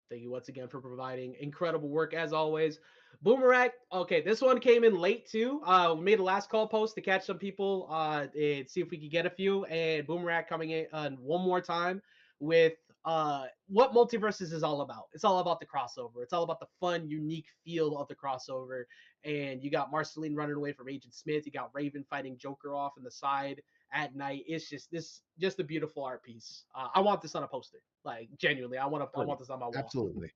Thank you once again for providing incredible work as always. Boomerang. Okay, this one came in late too. We made a last call post to catch some people and see if we could get a few. And Boomerang coming in one more time with what Multiversus is all about. It's all about the crossover. It's all about the fun, unique feel of the crossover. And you got Marceline running away from Agent Smith. You got Raven fighting Joker off in the side at night. It's just a beautiful art piece. I want this on a poster. Like genuinely, I want this on my wall. Absolutely.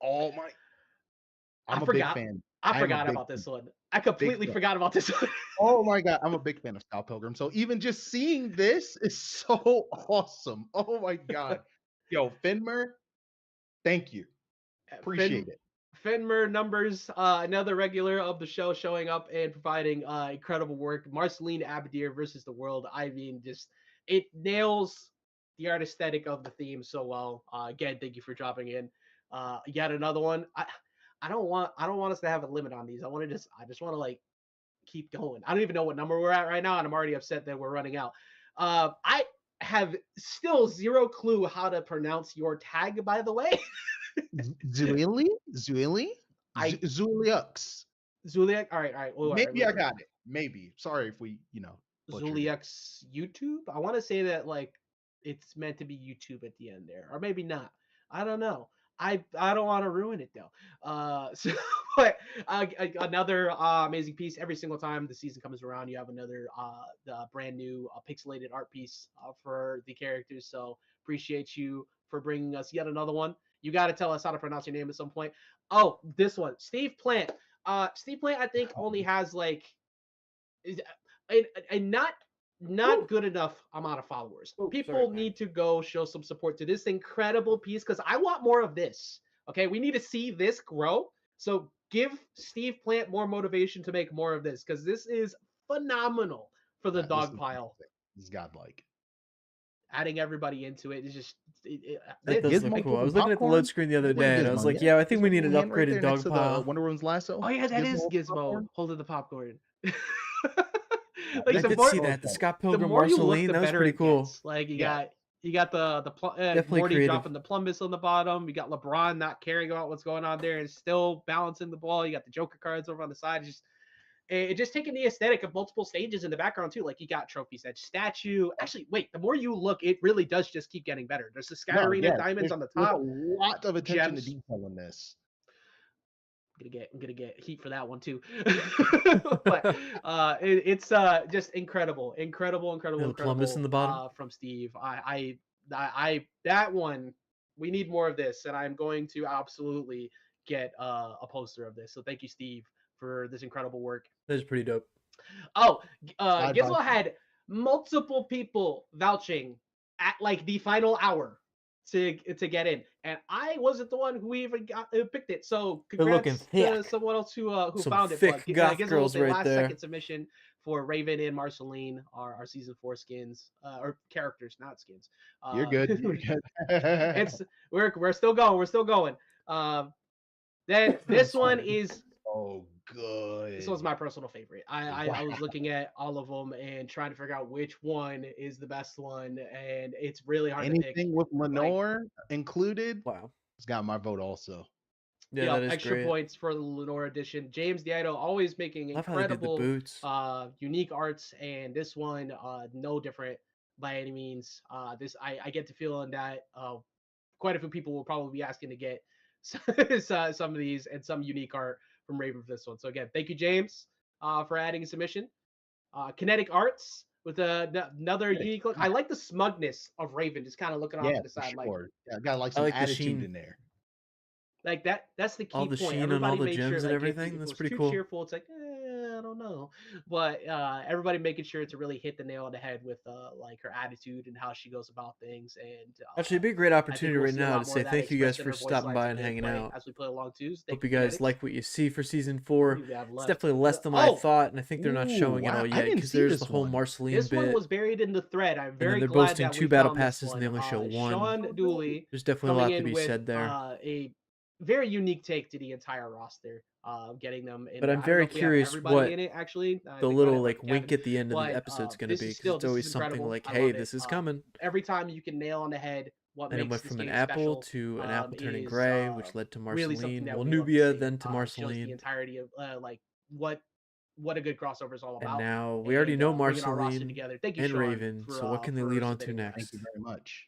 Oh my! I'm a big fan. I forgot about this one. I completely forgot about this one. Oh my God, I'm a big fan of Scott Pilgrim. So even just seeing this is so awesome. Oh my God, yo, Finmer, thank you. Appreciate it. Fenmer Numbers, another regular of the show, showing up and providing incredible work. Marceline Abadir versus the World. I mean, just it nails the art aesthetic of the theme so well. Again, thank you for dropping in. Yet another one. I don't want us to have a limit on these. I just want to like keep going. I don't even know what number we're at right now, and I'm already upset that we're running out. have still zero clue how to pronounce your tag, by the way. Zuili? Zuili? I- Zuliux. Zuliak. All right. Well, Maybe I got it. Maybe. Sorry if we, butchered it. Zuliak's YouTube. I want to say that like it's meant to be YouTube at the end there, or maybe not. I don't know. I don't want to ruin it though. So but another amazing piece. Every single time the season comes around, you have another the brand new pixelated art piece for the characters. So appreciate you for bringing us yet another one. You got to tell us how to pronounce your name at some point. Oh, this one, Steve Plant. Steve Plant, I think only has like a not good enough amount of followers. People need to go show some support to this incredible piece because I want more of this. Okay, we need to see this grow. So give Steve Plant more motivation to make more of this because this is phenomenal for the dog pile. It's godlike. Adding everybody into it is just that does look cool. I was looking at the load screen the other day and I was like, yeah, I think we need an upgraded dog pile. Wonder Woman's lasso. Oh yeah, that is Gizmo holding the popcorn. Like, I could see that. The Scott Pilgrim Marceline, that was pretty cool. Like you got the Morty creative. dropping the plumbus on the bottom. You got LeBron not caring about what's going on there and still balancing the ball. You got the Joker cards over on the side. It just taking the aesthetic of multiple stages in the background too. Like you got Trophy's Edge statue. Actually, wait, the more you look, it really does just keep getting better. There's the Skyarena diamonds on the top. There's a lot of attention to detail in this. I'm gonna get heat for that one too. But it's just incredible Columbus in the bottom from Steve. I that one, we need more of this, and I'm going to absolutely get a poster of this. So thank you, Steve, for this incredible work. That's pretty dope. Oh, Gizmo had multiple people vouching at like the final hour to get in, and I wasn't the one who even picked it. So congrats to someone else who found it. Thick goth girls right last there. second submission for Raven and Marceline, our season 4 skins or characters, not skins. You're good. You're good. We're still going. We're still going. Then this one is good. This was my personal favorite. I was looking at all of them and trying to figure out which one is the best one, and it's really hard to pick. Anything with Lenore included, wow, it's got my vote also. Yeah, that is extra great. points for the Lenore edition. James Diado always making incredible, unique arts, and this one, no different by any means. This I get the feeling that quite a few people will probably be asking to get some of these and some unique art from Raven for this one. So again, thank you, James, for adding a submission. Kinetic Arts with another unique look. I like the smugness of Raven, just kind of looking off to the side. Sure. Got like some attitude in there. Like that's the key all the point. sheen Everybody on all the made gems sure, and like, everything. If That's it was pretty too cool. cheerful, it's like I don't know. But everybody making sure to really hit the nail on the head with like her attitude and how she goes about things. And actually, it'd be a great opportunity right now to say thank you guys for stopping by and hanging out. As we play along too. Hope you guys like what you see for season 4. It's definitely less than what I thought, and I think they're not showing it all yet because there's the whole Marceline bit. This one was buried in the thread. I'm very glad that we found this one. They're boasting 2 battle passes and they only show 1. Sean Dooley. There's definitely a lot to be said there. A very unique take to the entire roster, getting them. But I'm very curious what in it, actually. the little like wink at the end of the episode's going to be, because it's always something like, hey, this is coming. Every time you can nail on the head what and makes it went this from an game apple special, to an apple turning is, gray, which led to really Marceline. that Well, we love to Nubia, see. then to Shows Marceline. the entirety of like what a good crossover is all about. And now we already know bringing our roster Marceline together. Thank you, and Sean, Raven, for, so what can they lead on to submitting that. next? Thank you very much.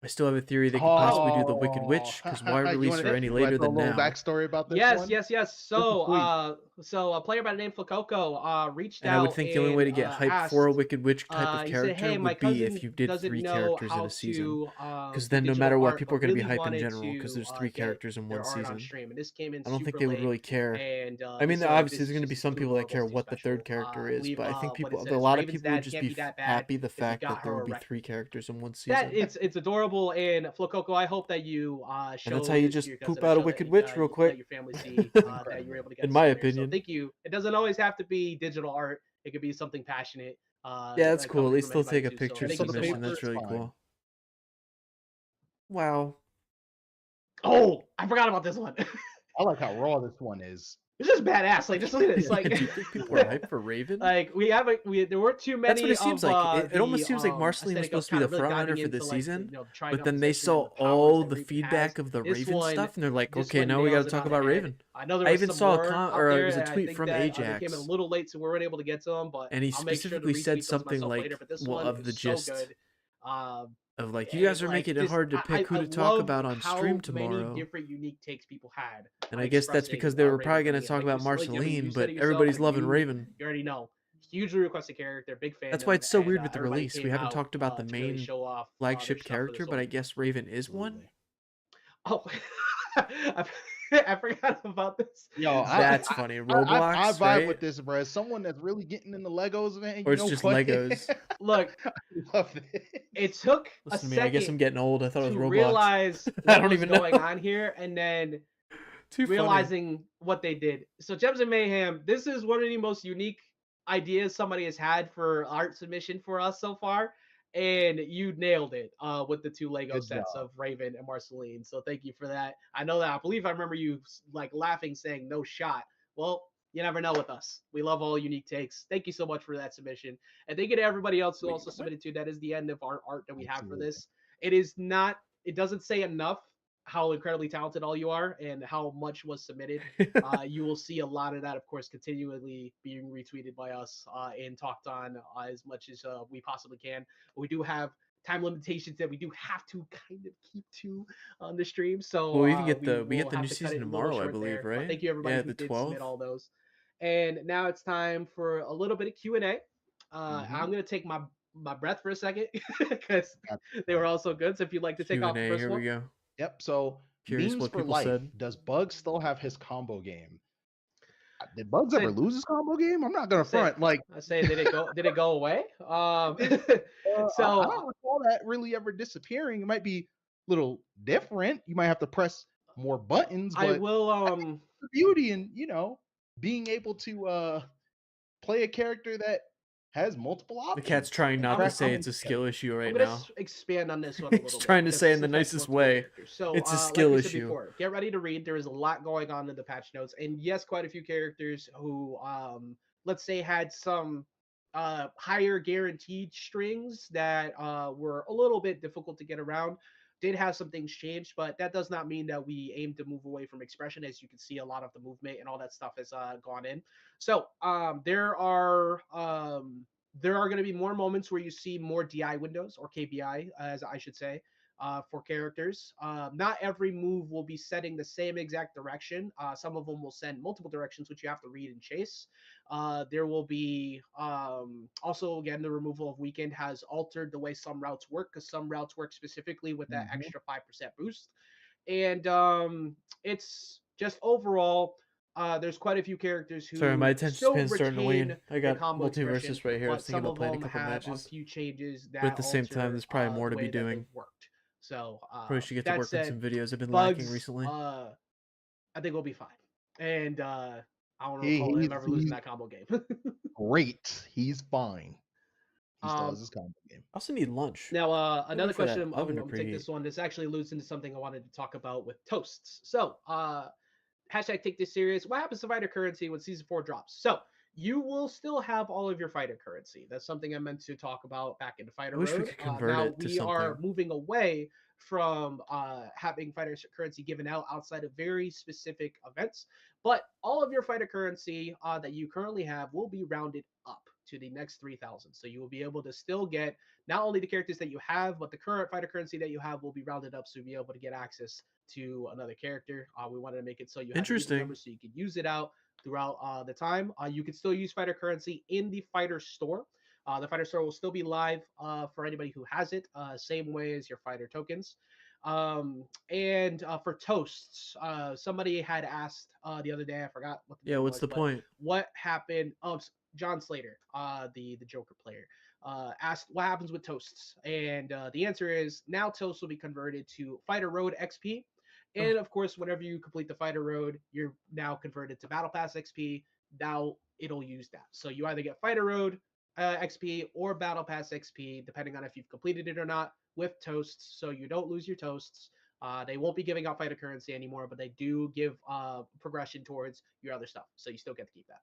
I still have a theory they could possibly do the Wicked Witch, because why release her any later than now? Backstory about this Yes. So a player by the name Flococo reached out. And I would think the only way to get hyped asked, for a Wicked Witch type of he character said, hey, my would be cousin if you did doesn't 3 know characters in how a season. to, Because then no digital matter what, art, people are but going to be really hyped in wanted general, because there's to 3 get characters in their one art on season. stream. And this came in I don't think super they would late, really care. and I mean, this obviously this there's going to is be just some people that doing care something what the special. 3rd character is, Believe, but I think what it a says, lot of Raven's people would dad just can't be that bad happy the if you fact got that there her would be a 3 characters in one season. it's adorable, and Flococo, I hope that you show. And that's how you just poop out a Wicked Witch real quick. Let your family see that you're able to get. In my this in there. opinion. So thank you. It doesn't always have to be digital art. It could be something passionate. Yeah, that's cool. At least they'll take a picture thank you so submission. much. That's really cool. Wow. Oh, I forgot about this one. I like how raw this one is. It's just badass. Like, just look at this. Do Like, you think people are hyped for Raven? like there weren't too many. That's what it seems like. It almost seems like Marceline Marceline was supposed to be the front runner for the season, but then they saw all all the feedback of the Raven stuff, and they're like, okay, now we got to talk about Raven. I know there I was even some saw more a out or there, it was a and I tweet think from that, they Ajax, came in a little late, so we weren't able to get to them. But and he I'll make sure to specifically said retweet those something myself like, later, but this well, one of the is so gist good. of like, you And, guys are like, making it just- hard to pick who I to talk love about on how stream many tomorrow. different unique takes people had. And on I guess that's expressing, because they were Raven probably going coming to in. talk Like about you said- like, I mean, Marceline, you said but it yourself, everybody's like, loving you- Raven. You already know. Hugely requested character, big fan. That's of why him, it's so and, weird with the everybody release. We came haven't out, talked about the to really main show off, flagship their stuff for character, this but I guess Raven is one. Absolutely. Oh, I forgot about this. Yo, That's funny. Roblox, I vibe right? with this, bro. As someone that's really getting in the Legos, man. Or You it's know just what? Legos. Look, I love this. it took Listen a to me, I guess I'm second getting old. I thought it was to Roblox. realize I what don't was even going know. on here, and then Too funny. realizing what they did. So Gems and Mayhem, this is one of the most unique ideas somebody has had for art submission for us so far, and you nailed it with the 2 Lego Good sets job. of Raven and Marceline. So thank you for that. I know that. I believe I remember you like laughing, saying no shot. Well, you never know with us. We love all unique takes. Thank you so much for that submission, and thank you to everybody else who Wait, also what? submitted to. That is the end of our art that we have for Absolutely. this. It is not. It doesn't say enough how incredibly talented all you are and how much was submitted. You will see a lot of that, of course, continually being retweeted by us and talked on as much as we possibly can. But we do have time limitations that we do have to kind of keep to on the stream. So Well, we even get the we will get the have new to cut season it a little tomorrow, I short believe, there. But right? thank you everybody Yeah, who the did 12th. submit all those. And now it's time for a little bit of Q&A. I'm gonna take my breath for a second because they were all so good. So if you'd like to take off the Q&A, first here one. we go. Yep. So Curious memes what for people life. said. Does Bugs still have his combo game? Did Bugs ever Said- lose his combo game? I'm not gonna Said- front. Like, I say, did it go away? I So don't recall that really ever disappearing. It might be a little different. You might have to press more buttons, I but will the beauty in being able to play a character that has multiple options. The cat's trying not to Crack say common it's a sense. skill issue I'm right gonna now. expand on this one a little He's bit. trying to because say this in the affects nicest multiple way, characters. So, it's a like skill we said issue. before, get ready to read. There is a lot going on in the patch notes, and yes, quite a few characters who, let's say, had some higher guaranteed strings that were a little bit difficult to get around. Did have some things changed, but that does not mean that we aim to move away from expression. As you can see, a lot of the movement and all that stuff has gone in. So there are going to be more moments where you see more DI windows or KBI, as I should say, for characters. Not every move will be setting the same exact direction. Some of them will send multiple directions, which you have to read and chase. There will be also, again, the removal of weekend has altered the way some routes work, because some routes work specifically with that extra 5% boost. And it's just overall, there's quite a few characters who Sorry, my attention still span's starting to wane. retain I the got combo expression, Multiversus right here. I but was thinking some about of playing a them couple have matches. a few changes that But at the same time, alter, there's probably more the to be way that they've doing. worked. So Probably should get to that work on said, some videos. I've been Bugs, lacking recently. I think we'll be fine. And I don't He- recall him he's- ever losing he's- that combo game. Great. He's fine. He still Um, has his combo game. I also need lunch. Now, another wait for that question. I'm oven to going to take preheat. this one. This actually alludes into something I wanted to talk about with toasts. So, hashtag take this serious. What happens to fighter currency when season 4 drops? So, you will still have all of your fighter currency. That's something I meant to talk about back into Fighter wish we Road. could convert Now it to we are something. moving away from having fighter currency given out outside of very specific events, but all of your fighter currency that you currently have will be rounded up to the next 3,000. So you will be able to still get not only the characters that you have, but the current fighter currency that you have will be rounded up, so you'll be able to get access to another character. We wanted to make it so you have an even Interesting. number so you can use it out throughout the time. You can still use fighter currency in the fighter store. The fighter store will still be live for anybody who has it, same way as your fighter tokens. And for toasts, somebody had asked the other day, I forgot what the Yeah, name what's was, the but point? what happened? John Slater, the Joker player, asked what happens with toasts, and the answer is now toasts will be converted to Fighter Road XP. And of course, whenever you complete the Fighter Road, you're now converted to Battle Pass XP. Now it'll use that. So you either get Fighter Road XP or Battle Pass XP, depending on if you've completed it or not, with toasts. So you don't lose your toasts. They won't be giving out fighter currency anymore, but they do give progression towards your other stuff, so you still get to keep that.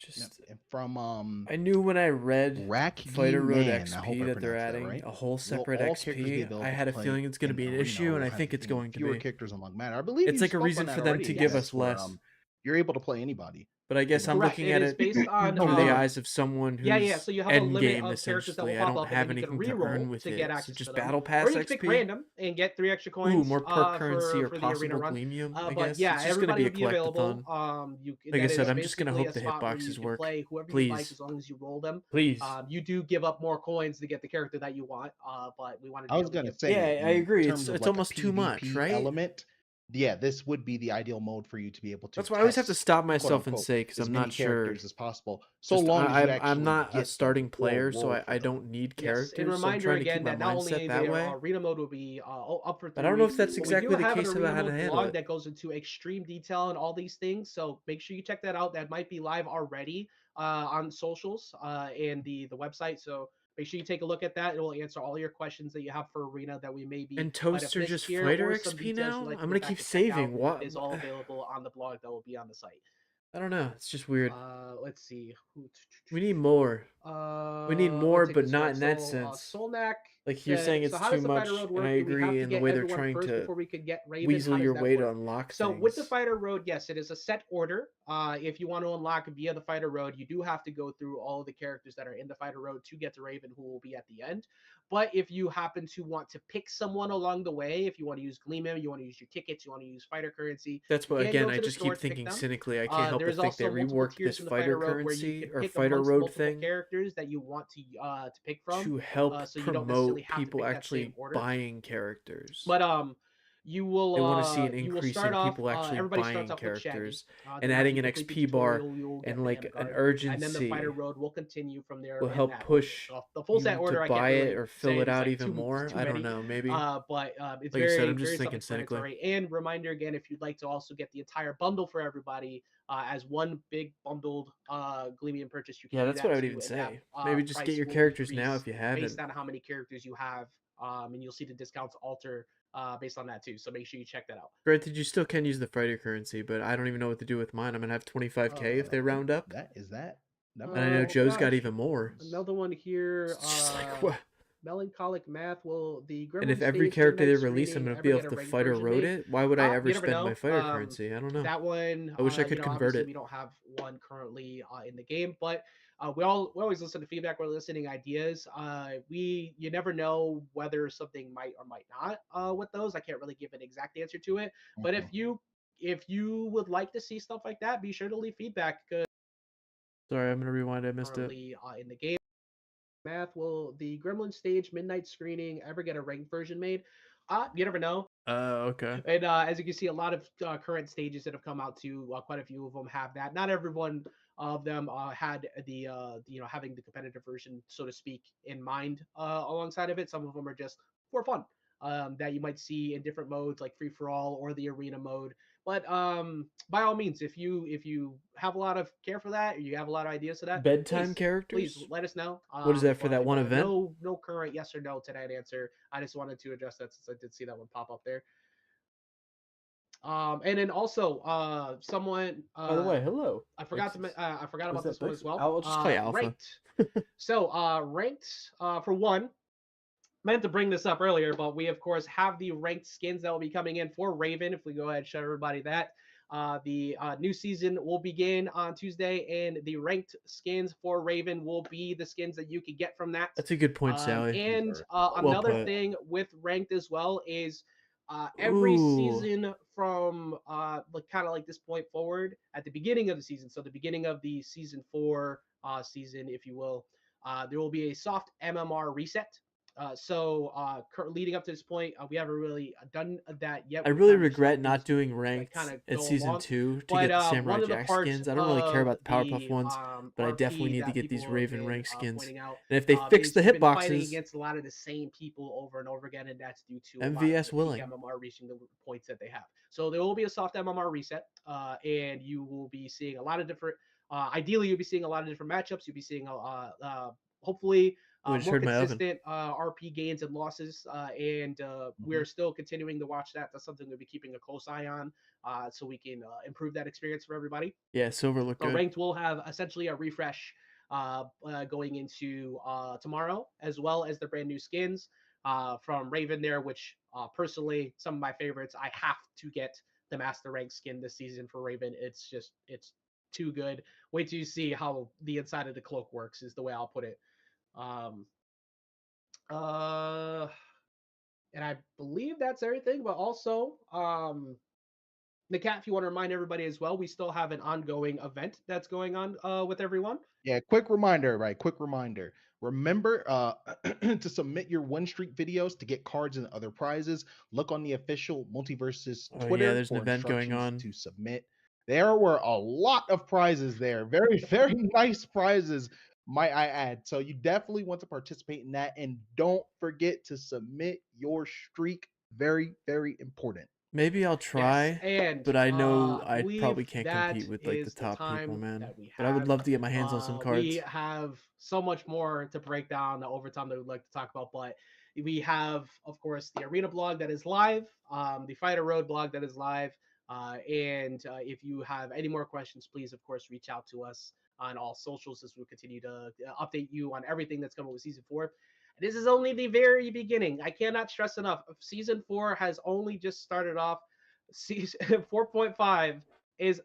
Just And from I knew when I read Rack Fighter Road Man, I hope XP I that they're pronounced that adding right. a whole Will separate all characters be XP. available I to had a play feeling it's going to in be an Arena, issue, or and will I have think it's even going to fewer be. characters unlocked matter? I believe It's you like a spoke reason on that for them already. to give Yes, us where, less. you're able to play anybody. But I guess I'm Correct. looking It at is it based on through the eyes of someone yeah, who's so you have a end limit game of characters that will essentially. I pop don't up, and have then you can anything to earn re-roll with to get it. So access just to them, battle or pass you can pick XP. random and get 3 extra coins. Ooh, more perk currency or for the arena possible run. gleamium. I But guess yeah, it's just going to everybody be a would be available. collectathon. Like I That said, is I'm just going to basically hope a the spot where you hitboxes can work. play whoever you like Please, as long as you roll them. please. You do give up more coins to get the character that you want. But we wanted to I be was able to gonna give say, Yeah, I in agree. terms of It's like a almost too much, PvP right? element, yeah, this would be the ideal mode for you to be able to That's why I always have to test, stop quote myself and unquote, say, because as I'm many not sure. characters as possible, so Just long as you I'm actually not a get starting them or player, so roll for I them. don't need Yes, and characters. So I'm reminder trying to keep again my that not only mindset that their way. arena mode will be up for But 3 I don't know weeks, if that's but we do exactly the have an case about arena how to mode handle blog it. that goes into extreme detail on all these things. So make sure you check that out. That might be live already on socials and the website. So make sure you take a look at that. It will answer all your questions that you have for arena that we maybe And might have toasts are missed just here, fighter or some XP details you'd now? like to I'm go gonna back keep and check out. saving. What? Is all available on the blog that will be on the site. I don't know. It's just weird. Let's see. We need more. We need Let me more, take but this not one. in that So, sense. Solnak Like you're saying so it's how too does the fighter much, road and I work? Do we have agree to in the get way they're everyone trying first to before we could get Raven? weasel How does your that way to work? unlock So with the things. fighter road, yes, it is a set order. If you want to unlock via the fighter road, you do have to go through all of the characters that are in the fighter road to get to Raven, who will be at the end. But if you happen to want to pick someone along the way, if you want to use Gleamim, you want to use your tickets, you want to use fighter currency, That's you what, can again, go I to the just store keep to pick thinking them. cynically. I can't help There but is think they also multiple reworked tiers this in the fighter fighter road where you currency can or pick fighter amongst road multiple thing characters that you want to pick from. to help So you don't necessarily promote have to people pick that same actually order. buying characters. But They want to see an you will increase start in off. people actually Everybody starts buying off with Shaggy. characters, and Then after adding you an complete the XP bar tutorial, you will get and the like an Vanguard, and then the fighter urgency road will continue from there will in help that order. push So the full set you to order, I can't buy it really or say fill it it's out like even too more. too I don't many. know, maybe. But it's Like I said, very I'm just very thinking cynically. self-explanatory. And reminder again, if you'd like to also get the entire bundle for everybody as one big bundled Gleamian purchase, you can Yeah, do that's that what I would too. even And that say. Maybe just get price your will characters now increase if you based haven't. on how many characters you have. And you'll see the discounts alter based on that too. So make sure you check that out. Granted, you still can use the fighter currency, but I don't even know what to do with mine. I'm gonna have 25k if they round up. That And I know Joe's got Gosh, even more. another one here. It's just like what? Melancholic Math. Will the And if Gremlin every stage character they midnight release, I'm screening gonna ever be able get a to ranked fighter version road made? it. Why would I ever You never spend know. my fighter currency? I don't know. That one, I wish I could convert obviously it. we don't have one currently in the game, but we always listen to feedback. We're listening ideas. You never know whether something might or might not with those. I can't really give an exact answer to it, but if you would like to see stuff like that, be sure to leave feedback because Sorry, I'm gonna rewind. I missed it. currently in the game. Math, will the Gremlin stage midnight screening ever get a ranked version made? You never know. Okay. And as you can see, a lot of current stages that have come out too, quite a few of them have that. Not everyone of them had the having the competitive version, so to speak, in mind alongside of it. Some of them are just for fun that you might see in different modes like free for all or the arena mode. But by all means, if you have a lot of care for that, or you have a lot of ideas to that, Bedtime please characters? let us know. What is that for that one event? No current yes or no to that answer. I just wanted to address that since I did see that one pop up there. And then also someone By the way, hello. I forgot about that this one Bix? as well. I'll just play Alpha. Ranked. So ranked for one, meant to bring this up earlier, but we of course have the ranked skins that will be coming in for Raven. If we go ahead and show everybody that the new season will begin on Tuesday, and the ranked skins for Raven will be the skins that you can get from that. That's a good point, Sally. And Well another put. thing with ranked as well is every Ooh. season from kind of like this point forward at the beginning of the season. So the beginning of the season 4 season, if you will, there will be a soft MMR reset. Leading up to this point, we haven't really done that yet. I really regret not doing ranked at season 2 to get the Samurai Jack skins. I don't really care about the Powerpuff ones, but I definitely need to get these Raven rank skins. And if they fix the fighting hitboxes, against a lot of the same people over and over again, and that's due to MVS willing. MMR reaching the points that they have. So there will be a soft MMR reset, and you will be seeing a lot of different. Ideally, you'll be seeing a lot of different matchups. You'll be seeing hopefully I just more heard my oven. consistent RP gains and losses, and we're still continuing to watch that. That's something we'll be keeping a close eye on, so we can improve that experience for everybody. Yeah, silver looked So good. ranked will have essentially a refresh going into tomorrow, as well as the brand new skins from Raven there, which personally, some of my favorites. I have to get the Master Rank skin this season for Raven. It's too good. Wait till you see how the inside of the cloak works, is the way I'll put it. And I believe that's everything, but also, the cat, if you want to remind everybody as well, we still have an ongoing event that's going on with everyone. Yeah, quick reminder, right? Quick reminder. Remember to submit your win streak videos to get cards and other prizes. Look on the official Multiversus Oh, Twitter yeah, there's an for event going instructions on. to submit. There were a lot of prizes there. Very, very nice prizes, might I add. So you definitely want to participate in that. And don't forget to submit your streak. Very, very important. Maybe I'll try, and but I know I believe probably can't that compete with like the is the top people, time man. that we But I would have. love to get my hands on some cards. We have so much more to break down the overtime that we'd like to talk about, but we have, of course, the arena blog that is live, the Fighter Road blog that is live, and if you have any more questions, please, of course, reach out to us on all socials as we continue to update you on everything that's coming with Season 4. This is only the very beginning. I cannot stress enough. Season 4 has only just started off. Season 4.5 is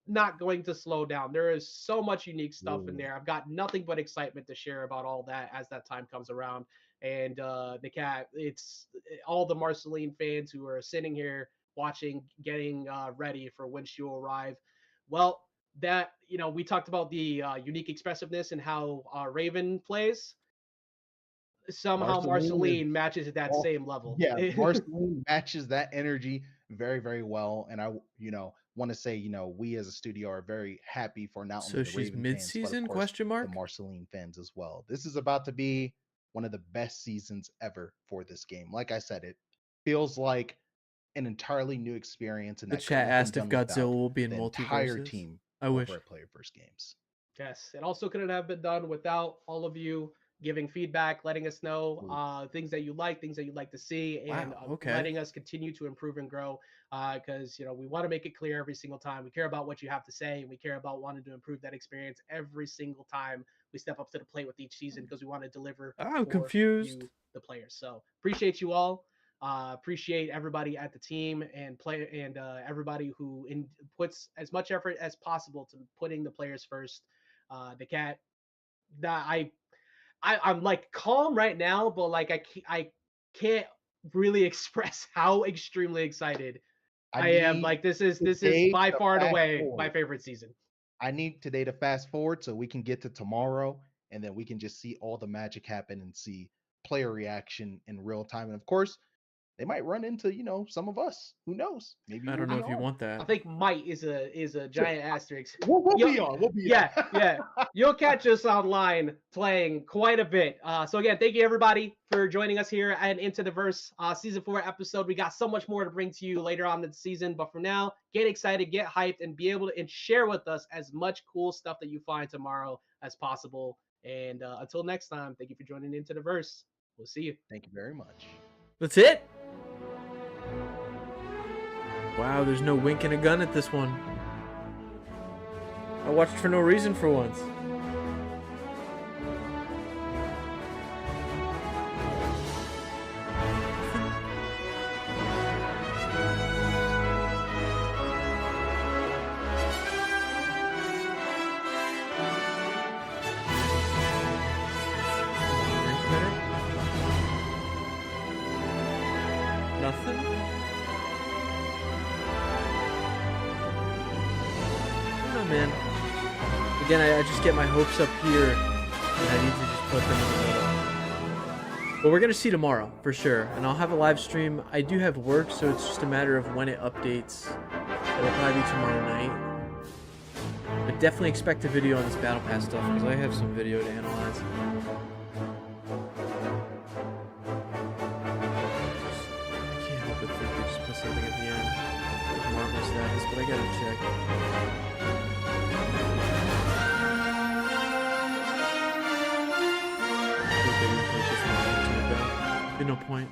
not going to slow down. There is so much unique stuff in there. I've got nothing but excitement to share about all that as that time comes around. And the cat, it's all the Marceline fans who are sitting here watching, getting ready for when she'll arrive. Well, that, we talked about the unique expressiveness and how Raven plays. Somehow Marceline matches at that same level. Yeah, Marceline matches that energy very, very well. And I, want to say, we as a studio are very happy for not only So the she's Raven fans, but mid-season? of course, Question mark. the Marceline fans as well. This is about to be one of the best seasons ever for this game. Like I said, it feels like an entirely new experience. And The that chat couldn't have asked been if done Godzilla without will be in the entire Multiversus. team I over wish. at Player First Games. Yes, it also couldn't have been done without all of you giving feedback, letting us know things that you like, things that you'd like to see, and Wow, okay. letting us continue to improve and grow. Because we want to make it clear every single time. We care about what you have to say, and we care about wanting to improve that experience every single time we step up to the plate with each season, because we want to deliver. I'm for confused. you, the players. So appreciate you all. Appreciate everybody at the team and everybody who puts as much effort as possible to putting the players first. The cat, I'm like calm right now, but like I can't really express how extremely excited I am. Like this is by far and away my favorite season. I need today to fast forward so we can get to tomorrow, and then we can just see all the magic happen and see player reaction in real time. And of course, they might run into, some of us. Who knows? Maybe I don't know if you want that. I think might is a giant asterisk. We'll be on. We'll be on. Yeah. You'll catch us online playing quite a bit. So again, thank you everybody for joining us here and Into the Verse Season 4 episode. We got so much more to bring to you later on in the season, but for now, get excited, get hyped, and be able to share with us as much cool stuff that you find tomorrow as possible. And until next time, thank you for joining Into the Verse. We'll see you. Thank you very much. That's it? Wow, there's no wink and a gun at this one. I watched for no reason for once. Nothing? Man. Again, I just get my hopes up here, and I need to just put them in the middle. But we're going to see tomorrow, for sure. And I'll have a live stream. I do have work, so it's just a matter of when it updates. It'll probably be tomorrow night. But definitely expect a video on this Battle Pass stuff, because I have some video to analyze. I can't help but think they just put something at the end. Like Marvel status, but I gotta check. point.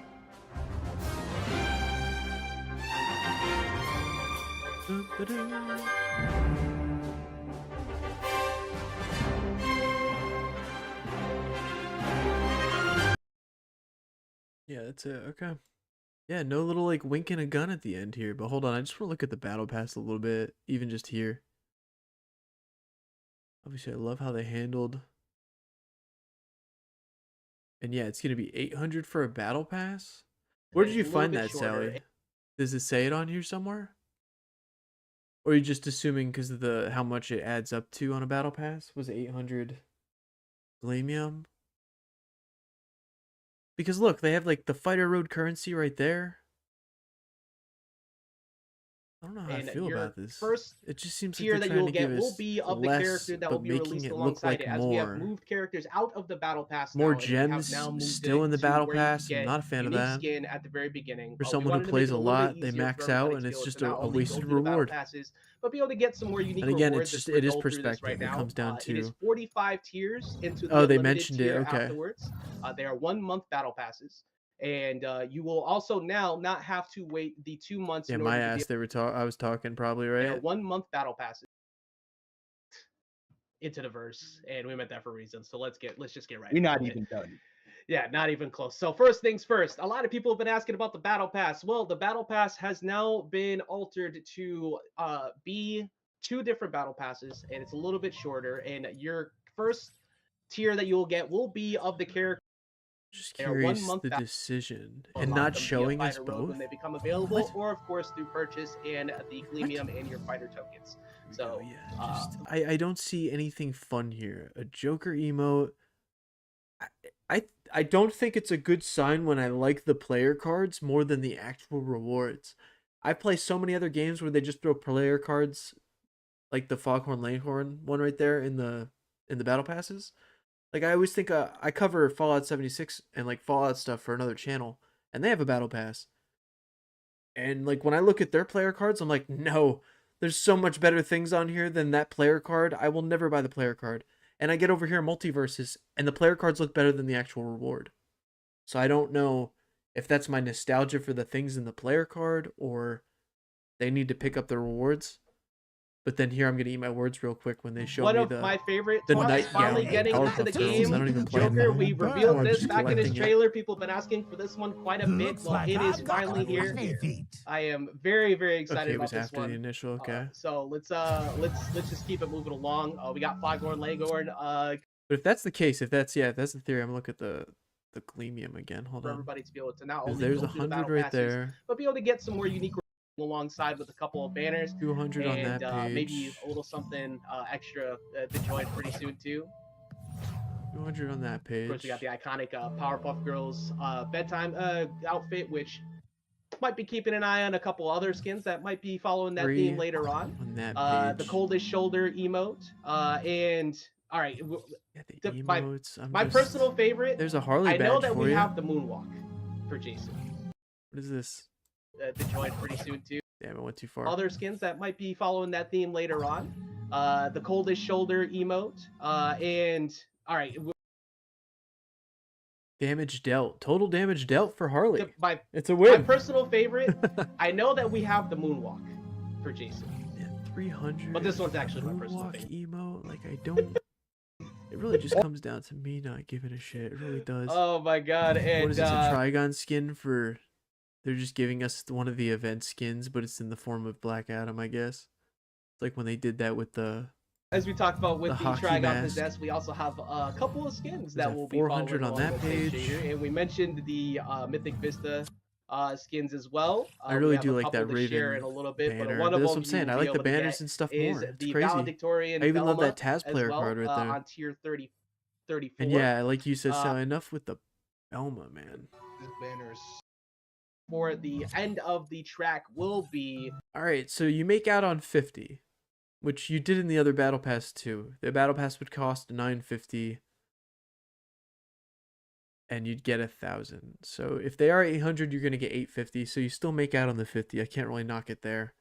Yeah, that's it. Okay. Yeah, no little like wink and a gun at the end here. But hold on, I just want to look at the battle pass a little bit, even just here. Obviously, I love how they handled. And yeah, it's gonna be 800 for a battle pass. Where did you find that, Sally? Does it say it on here somewhere? Or are you just assuming because of the how much it adds up to on a battle pass? Was 800 Glamium? Because look, they have like the fighter road currency right there. I don't know how I feel about this. First it just seems tier like that they're you trying will to give get will us be of the less, character that will but be making released it look alongside like it, as we have more. moved characters out of the battle pass More now, and we have gems now moved still it in the to battle where you can pass. I'm get not a fan of unique that. skin at the very beginning. For We someone who wanted to plays make a it little bit lot, they easier max for out, everybody and to be it's able just to not a only go wasted through the battle reward. passes, but be able to get some more unique And again, rewards it's as we're it is going through this perspective. right It now. comes down It is to 45 tiers into the oh, they unlimited mentioned it. tier Okay. afterwards. They are 1 month battle passes. And you will also now not have to wait the 2 months Yeah, in order my to be ass. They were I was talking probably they are right. 1 month battle passes into the verse, and we meant that for a reason. So let's just get right We're not into it. even done. Yeah, not even close. So first things first, a lot of people have been asking about the battle pass. Well, the battle pass has now been altered to be 2 different battle passes, and it's a little bit shorter. And your first tier that you will get will be of the character. Just They are 1 curious month the battle. decision and Unlock not them via showing us fighter road both. when they become available, What? or of course through purchase and the Glamium and your fighter tokens. So yeah, just I don't see anything fun here. A Joker emote. I don't think it's a good sign when I like the player cards more than the actual rewards. I play so many other games where they just throw player cards, like the Foghorn Leghorn one right there in the battle passes. Like I always think I cover Fallout 76 and like Fallout stuff for another channel, and they have a battle pass. And like when I look at their player cards, I'm like, no, there's so much better things on here than that player card. I will never buy the player card. And I get over here Multiversus, and the player cards look better than the actual reward. So I don't know if that's my nostalgia for the things in the player card, or they need to pick up the rewards. But then here I'm gonna eat my words real quick when they show one me of my favorite the talks is finally nightgown getting into the Powerpuff Girls. game. I don't even play Joker, them. we Oh, revealed I'm this just back in his collecting it. trailer. People have been asking for this one quite a bit. Looks Well, like it is I've got finally one here. for 2 feet. I am very, very excited Okay, it about was this after one. the initial. Okay. So let's just keep it moving along. We got Foghorn Leghorn. But if that's the case, if that's the theory, I'm gonna look at the Glamium again. Hold for on. everybody to be able to not 'Cause only there's go through the 100 battle right passes, there. but be able to get some more unique alongside with a couple of banners 200 on and that page. maybe a little something extra to join pretty soon too. 200 on that page. Of course, we got the iconic Powerpuff Girls bedtime outfit, which might be keeping an eye on a couple other skins that might be following that theme later on. That page. The coldest shoulder emote, and all right, Yeah, the emotes. my personal favorite. There's a Harley badge I know that for we you. have the moonwalk for Jason. What is this? To join pretty soon too. Damn, I went too far. Other skins that might be following that theme later on. The coldest shoulder emote, and all right. Damage dealt. Total damage dealt for Harley. It's a My win. personal favorite. I know that we have the moonwalk for Jason. Yeah, 300. But this one's actually my personal Moonwalk favorite. emote. Like I don't. It really just comes down to me not giving a shit. It really does. Oh my god! And what is this? A Trigon skin for? They're just giving us one of the event skins, but it's in the form of Black Adam, I guess. It's like when they did that with the. As we talked about with the hockey Trigon mask. Possess, we also have a couple of skins that will be 400 following on that along with page. Here. And we mentioned the Mythic Vista skins as well. I really we have do a like couple that to share Raven in a little bit, banner. but one of That's them what I'm saying. you I will like be the able to banners get and stuff is more. It's the crazy. Valedictorian I even love that Velma Taz player as well, card right there. on tier 34. And yeah, like you said, so enough with the Velma, man. This banner's For the end of the track will be All right, so you make out on 50, which you did in the other battle pass too. The battle pass would cost 950, and you'd get 1,000. So if they are 800, you're gonna get 850. So you still make out on the 50. I can't really knock it there.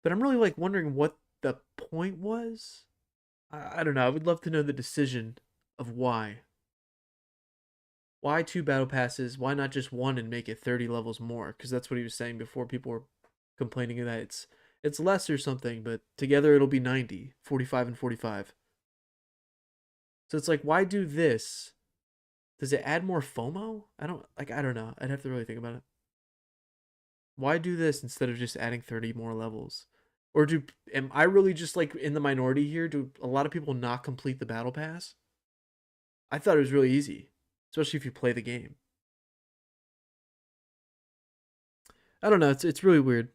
But I'm really like wondering what the point was. I don't know. I would love to know the decision of why. Why 2 battle passes? Why not just one and make it 30 levels more? Because that's what he was saying before. People were complaining that it's less or something, but together it'll be 90, 45 and 45. So it's like, why do this? Does it add more FOMO? I don't know. I'd have to really think about it. Why do this instead of just adding 30 more levels? Or am I really just like in the minority here? Do a lot of people not complete the battle pass? I thought it was really easy, especially if you play the game. I don't know. It's really weird.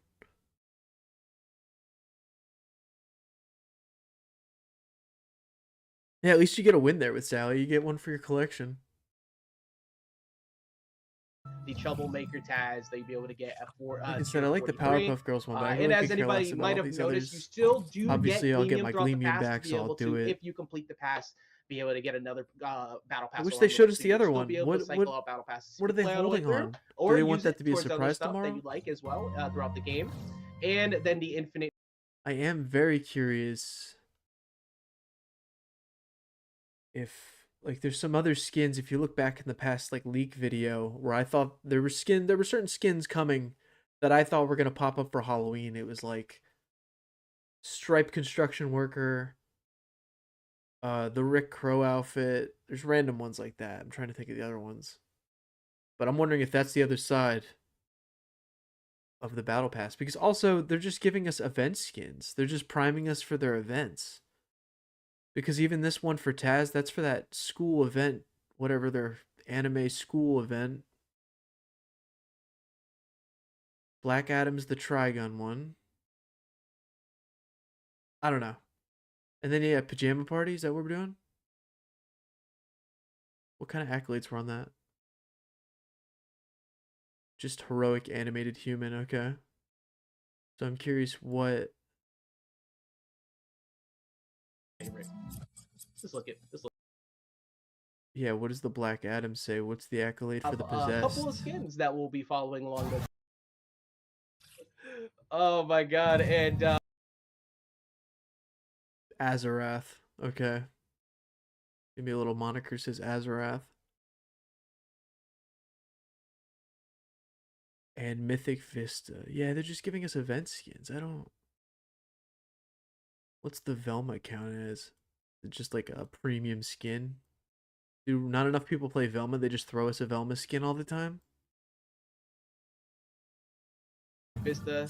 Yeah, at least you get a win there with Sally. You get one for your collection. The Troublemaker Taz that you'd be able to get at Like I said, I like the Powerpuff Girls one, but I really and as could care less anybody about might all have these noticed, you others. still do Obviously, get I'll get Gleamium my throughout the Gleamium pass back, to be so I'll able do to, it. if you complete the pass, be able to get another battle pass. I wish along they the showed way. us So the you'll other still one. be able to cycle out battle passes. What are they play all the way holding through, on? Do or they use want that it to be a towards other surprise stuff that tomorrow? you like as well throughout the game, and then the infinite. I am very curious if like there's some other skins. If you look back in the past like leak video where I thought there were certain skins coming that I thought were gonna pop up for Halloween. It was like Stripe Construction Worker, the Rick Crow outfit. There's random ones like that. I'm trying to think of the other ones. But I'm wondering if that's the other side of the battle pass, because also they're just giving us event skins. They're just priming us for their events. Because even this one for Taz, that's for that school event, whatever their anime school event. Black Adam's the Trigun one. I don't know. And then yeah, Pajama Party, is that what we're doing? What kind of accolades were on that? Just heroic animated human, okay. So I'm curious what Just look at this. yeah, what does the Black Adam say? What's the accolade for the A possessed? couple of skins that will be following along the. Oh my god! And Azarath. Okay. Maybe a little moniker says Azarath. And Mythic Vista. Yeah, they're just giving us event skins. I don't. What's the Velma count as? Is it just like a premium skin? Do not enough people play Velma? They just throw us a Velma skin all the time? Vista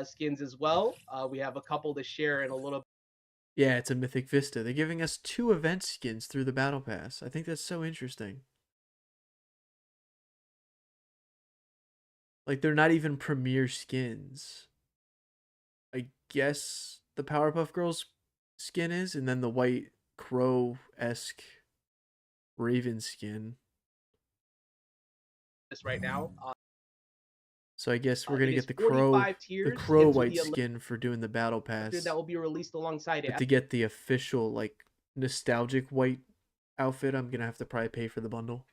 skins as well. We have a couple to share in a little. Yeah, it's a Mythic Vista. They're giving us 2 event skins through the Battle Pass. I think that's so interesting. Like, they're not even premier skins. I guess the Powerpuff Girls skin is, and then the white crow-esque Raven skin. This right now. So I guess we're gonna It is get the 45 tiers crow into white the skin for doing the battle pass. that will be released alongside But it. to get the official like nostalgic white outfit, I'm gonna have to probably pay for the bundle.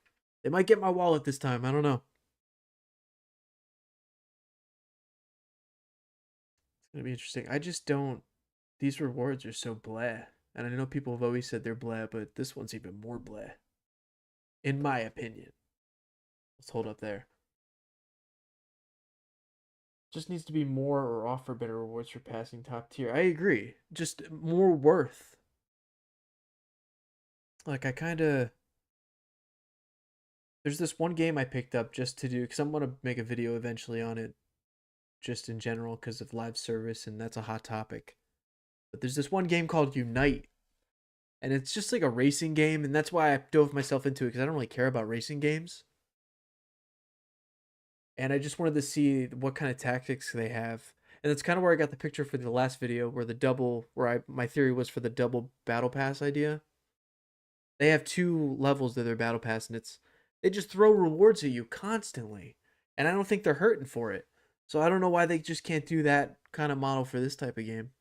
They might get my wallet this time. I don't know. It's gonna be interesting. I just don't. These rewards are so blah, and I know people have always said they're blah, but this one's even more blah, in my opinion. Let's hold up there. Just needs to be more or offer better rewards for passing top tier. I agree. Just more worth. Like, I kind of... There's this one game I picked up just to do, because I'm going to make a video eventually on it, just in general, because of live service, and that's a hot topic. But there's this one game called Unite, and it's just like a racing game, and that's why I dove myself into it, because I don't really care about racing games. And I just wanted to see what kind of tactics they have. And that's kind of where I got the picture for the last video, where the double, my theory was for the double battle pass idea. They have 2 levels of their battle pass, and they just throw rewards at you constantly. And I don't think they're hurting for it. So I don't know why they just can't do that kind of model for this type of game.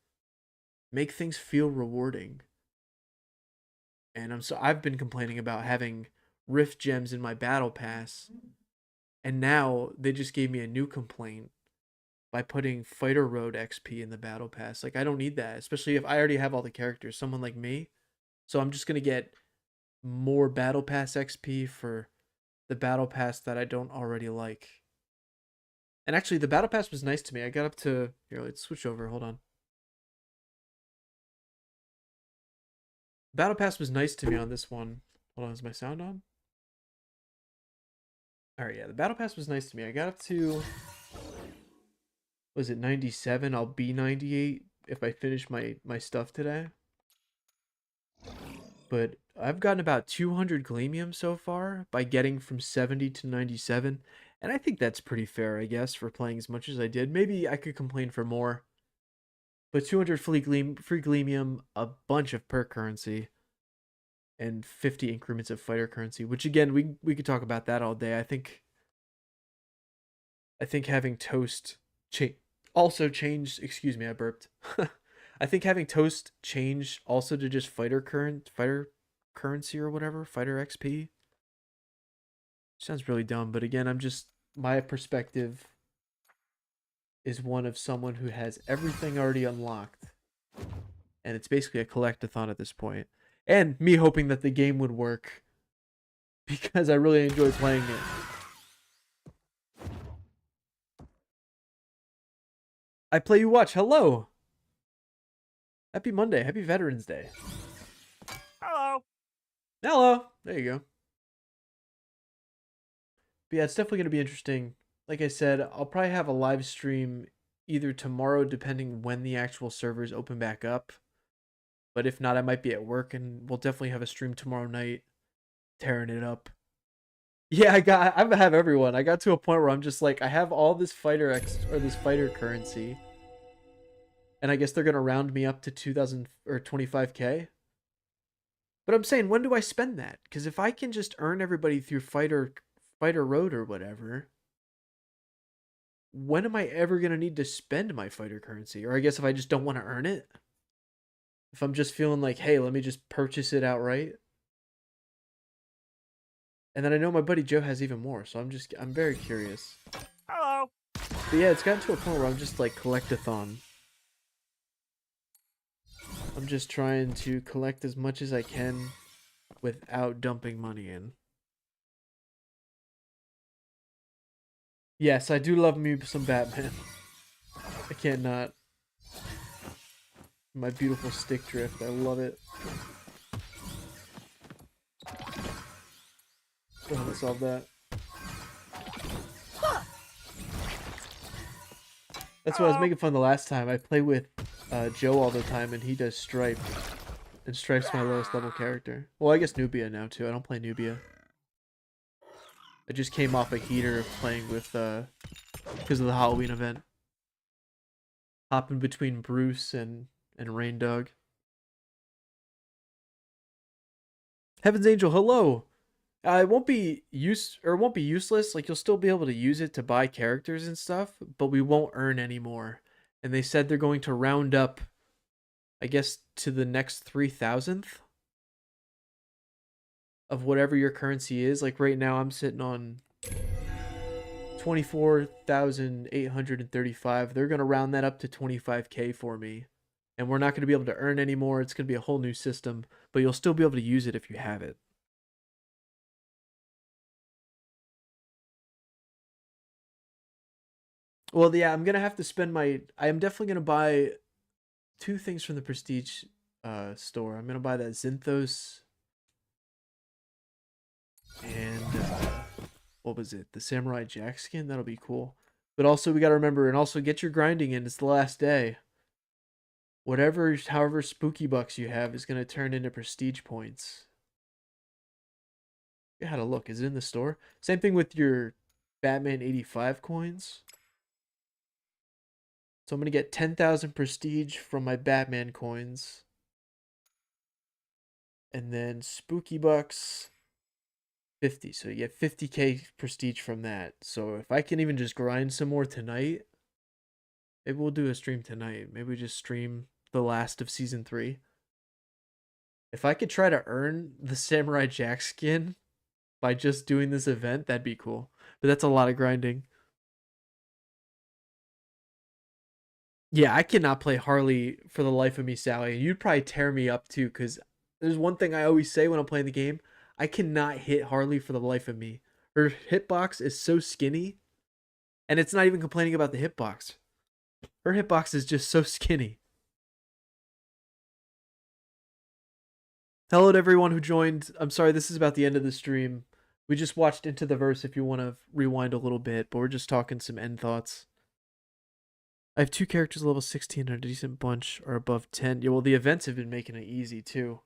Make things feel rewarding. And I've been complaining about having rift gems in my battle pass. And now they just gave me a new complaint by putting Fighter Road XP in the battle pass. Like, I don't need that, especially if I already have all the characters, someone like me. So I'm just going to get more battle pass XP for the battle pass that I don't already like. And actually, the battle pass was nice to me. I got up to here. Let's switch over. Hold on. Battle pass was nice to me on this one. Hold on, is my sound on? All right, yeah, the battle pass was nice to me. I got up to, was it 97? I'll be 98 if I finish my stuff today. But I've gotten about 200 Gleamium so far by getting from 70 to 97. And I think that's pretty fair, I guess, for playing as much as I did. Maybe I could complain for more. But 200 free Gleamium, a bunch of perk currency, and 50 increments of fighter currency. Which again, we could talk about that all day. I think having Toast also changed. Excuse me, I burped. I think having Toast change also to just fighter currency or whatever, fighter XP. Sounds really dumb, but again, my perspective is one of someone who has everything already unlocked. And it's basically a collect-a-thon at this point. And me hoping that the game would work because I really enjoy playing it. I Play You Watch, hello! Happy Monday, happy Veterans Day. Hello. Hello! There you go. But yeah, it's definitely going to be interesting. Like I said, I'll probably have a live stream either tomorrow, depending when the actual servers open back up. But if not, I might be at work, and we'll definitely have a stream tomorrow night, tearing it up. Yeah, I have everyone. I got to a point where I'm just like, I have all this this fighter currency, and I guess they're gonna round me up to 2,000 or 25k. But I'm saying, when do I spend that? Because if I can just earn everybody through Fighter Road or whatever, when am I ever gonna need to spend my fighter currency? Or I guess if I just don't want to earn it, if I'm just feeling like, hey, let me just purchase it outright. And then I know my buddy Joe has even more, so I'm very curious. Hello. But yeah, it's gotten to a point where I'm just like collect-a-thon. I'm just trying to collect as much as I can without dumping money in. Yes, I do love me some Batman. I can't not. My beautiful stick drift, I love it. Go ahead and solve that. That's what I was making fun the last time. I play with Joe all the time, and he does Stripe. And Stripe's my lowest level character. Well, I guess Nubia now, too. I don't play Nubia. I just came off a heater of playing with, because of the Halloween event. Hopping between Bruce and Rain Dog. Heaven's Angel, hello! It won't be useless. Like, you'll still be able to use it to buy characters and stuff, but we won't earn anymore. And they said they're going to round up, I guess, to the next 3,000th of whatever your currency is. Like right now, I'm sitting on 24,835. They're going to round that up to 25k for me. And we're not going to be able to earn anymore. It's going to be a whole new system, but you'll still be able to use it if you have it. Well, yeah, I'm going to have to spend I am definitely going to buy 2 things from the Prestige store. I'm going to buy that Zinthos and what was it? The Samurai Jack skin. That'll be cool. But also we got to remember, and also get your grinding in. It's the last day. However spooky bucks you have is going to turn into prestige points. I had a look. Is it in the store? Same thing with your Batman 85 coins. So I'm going to get 10,000 prestige from my Batman coins. And then spooky bucks 50. So you get 50k prestige from that. So if I can even just grind some more tonight, maybe we'll do a stream tonight. Maybe we just stream the last of season 3. If I could try to earn the Samurai Jack skin by just doing this event, that'd be cool. But that's a lot of grinding. Yeah, I cannot play Harley for the life of me, Sally. You'd probably tear me up too, because there's one thing I always say when I'm playing the game. I cannot hit Harley for the life of me. Her hitbox is so skinny, and it's not even complaining about the hitbox. Her hitbox is just so skinny. Hello to everyone who joined. I'm sorry, this is about the end of the stream. We just watched Into the Verse if you want to rewind a little bit, but we're just talking some end thoughts. I have 2 characters level 16 and a decent bunch are above 10. Yeah, well, the events have been making it easy, too.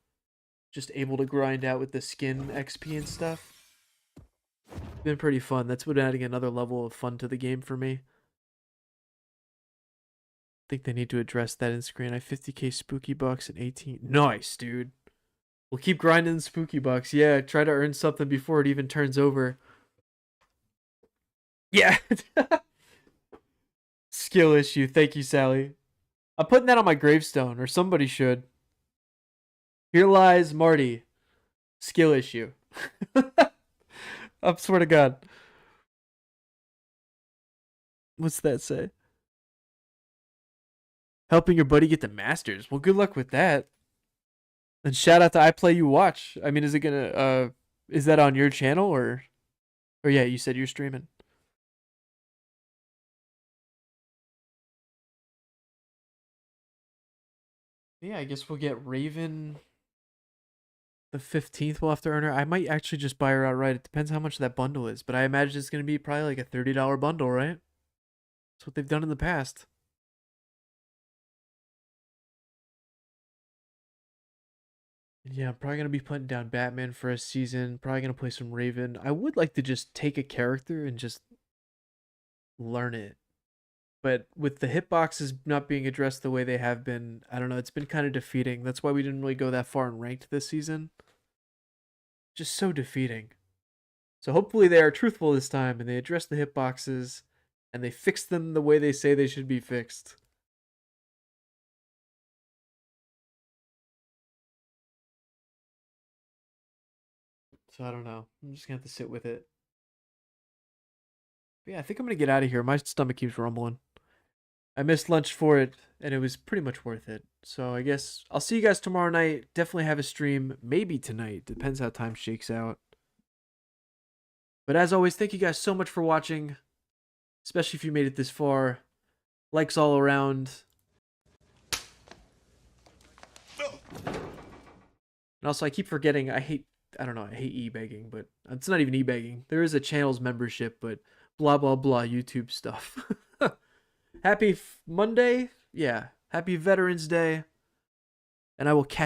Just able to grind out with the skin XP and stuff. Been pretty fun. That's been adding another level of fun to the game for me. I think they need to address that in screen. I have 50k spooky bucks and 18. Nice, dude. We'll keep grinding spooky bucks. Yeah, try to earn something before it even turns over. Yeah. Skill issue. Thank you, Sally. I'm putting that on my gravestone, or somebody should. Here lies Marty. Skill issue. I swear to God. What's that say? Helping your buddy get the Masters. Well, good luck with that. And shout out to I Play You Watch. I mean, is it gonna is that on your channel or yeah, you said you're streaming. Yeah, I guess we'll get Raven the 15th. We'll have to earn her. I might actually just buy her outright. It depends how much that bundle is, but I imagine it's gonna be probably like a $30 bundle, right? That's what they've done in the past. Yeah, I'm probably going to be putting down Batman for a season. Probably going to play some Raven. I would like to just take a character and just learn it. But with the hitboxes not being addressed the way they have been, I don't know, it's been kind of defeating. That's why we didn't really go that far in ranked this season. Just so defeating. So hopefully they are truthful this time and they address the hitboxes and they fix them the way they say they should be fixed. So I don't know. I'm just going to have to sit with it. But yeah, I think I'm going to get out of here. My stomach keeps rumbling. I missed lunch for it, and it was pretty much worth it. So I guess I'll see you guys tomorrow night. Definitely have a stream. Maybe tonight. Depends how time shakes out. But as always, thank you guys so much for watching. Especially if you made it this far. Likes all around. And also, I keep forgetting, I hate e-begging, but it's not even e-begging. There is a channel's membership, but blah, blah, blah, YouTube stuff. Happy Monday. Yeah. Happy Veterans Day. And I will catch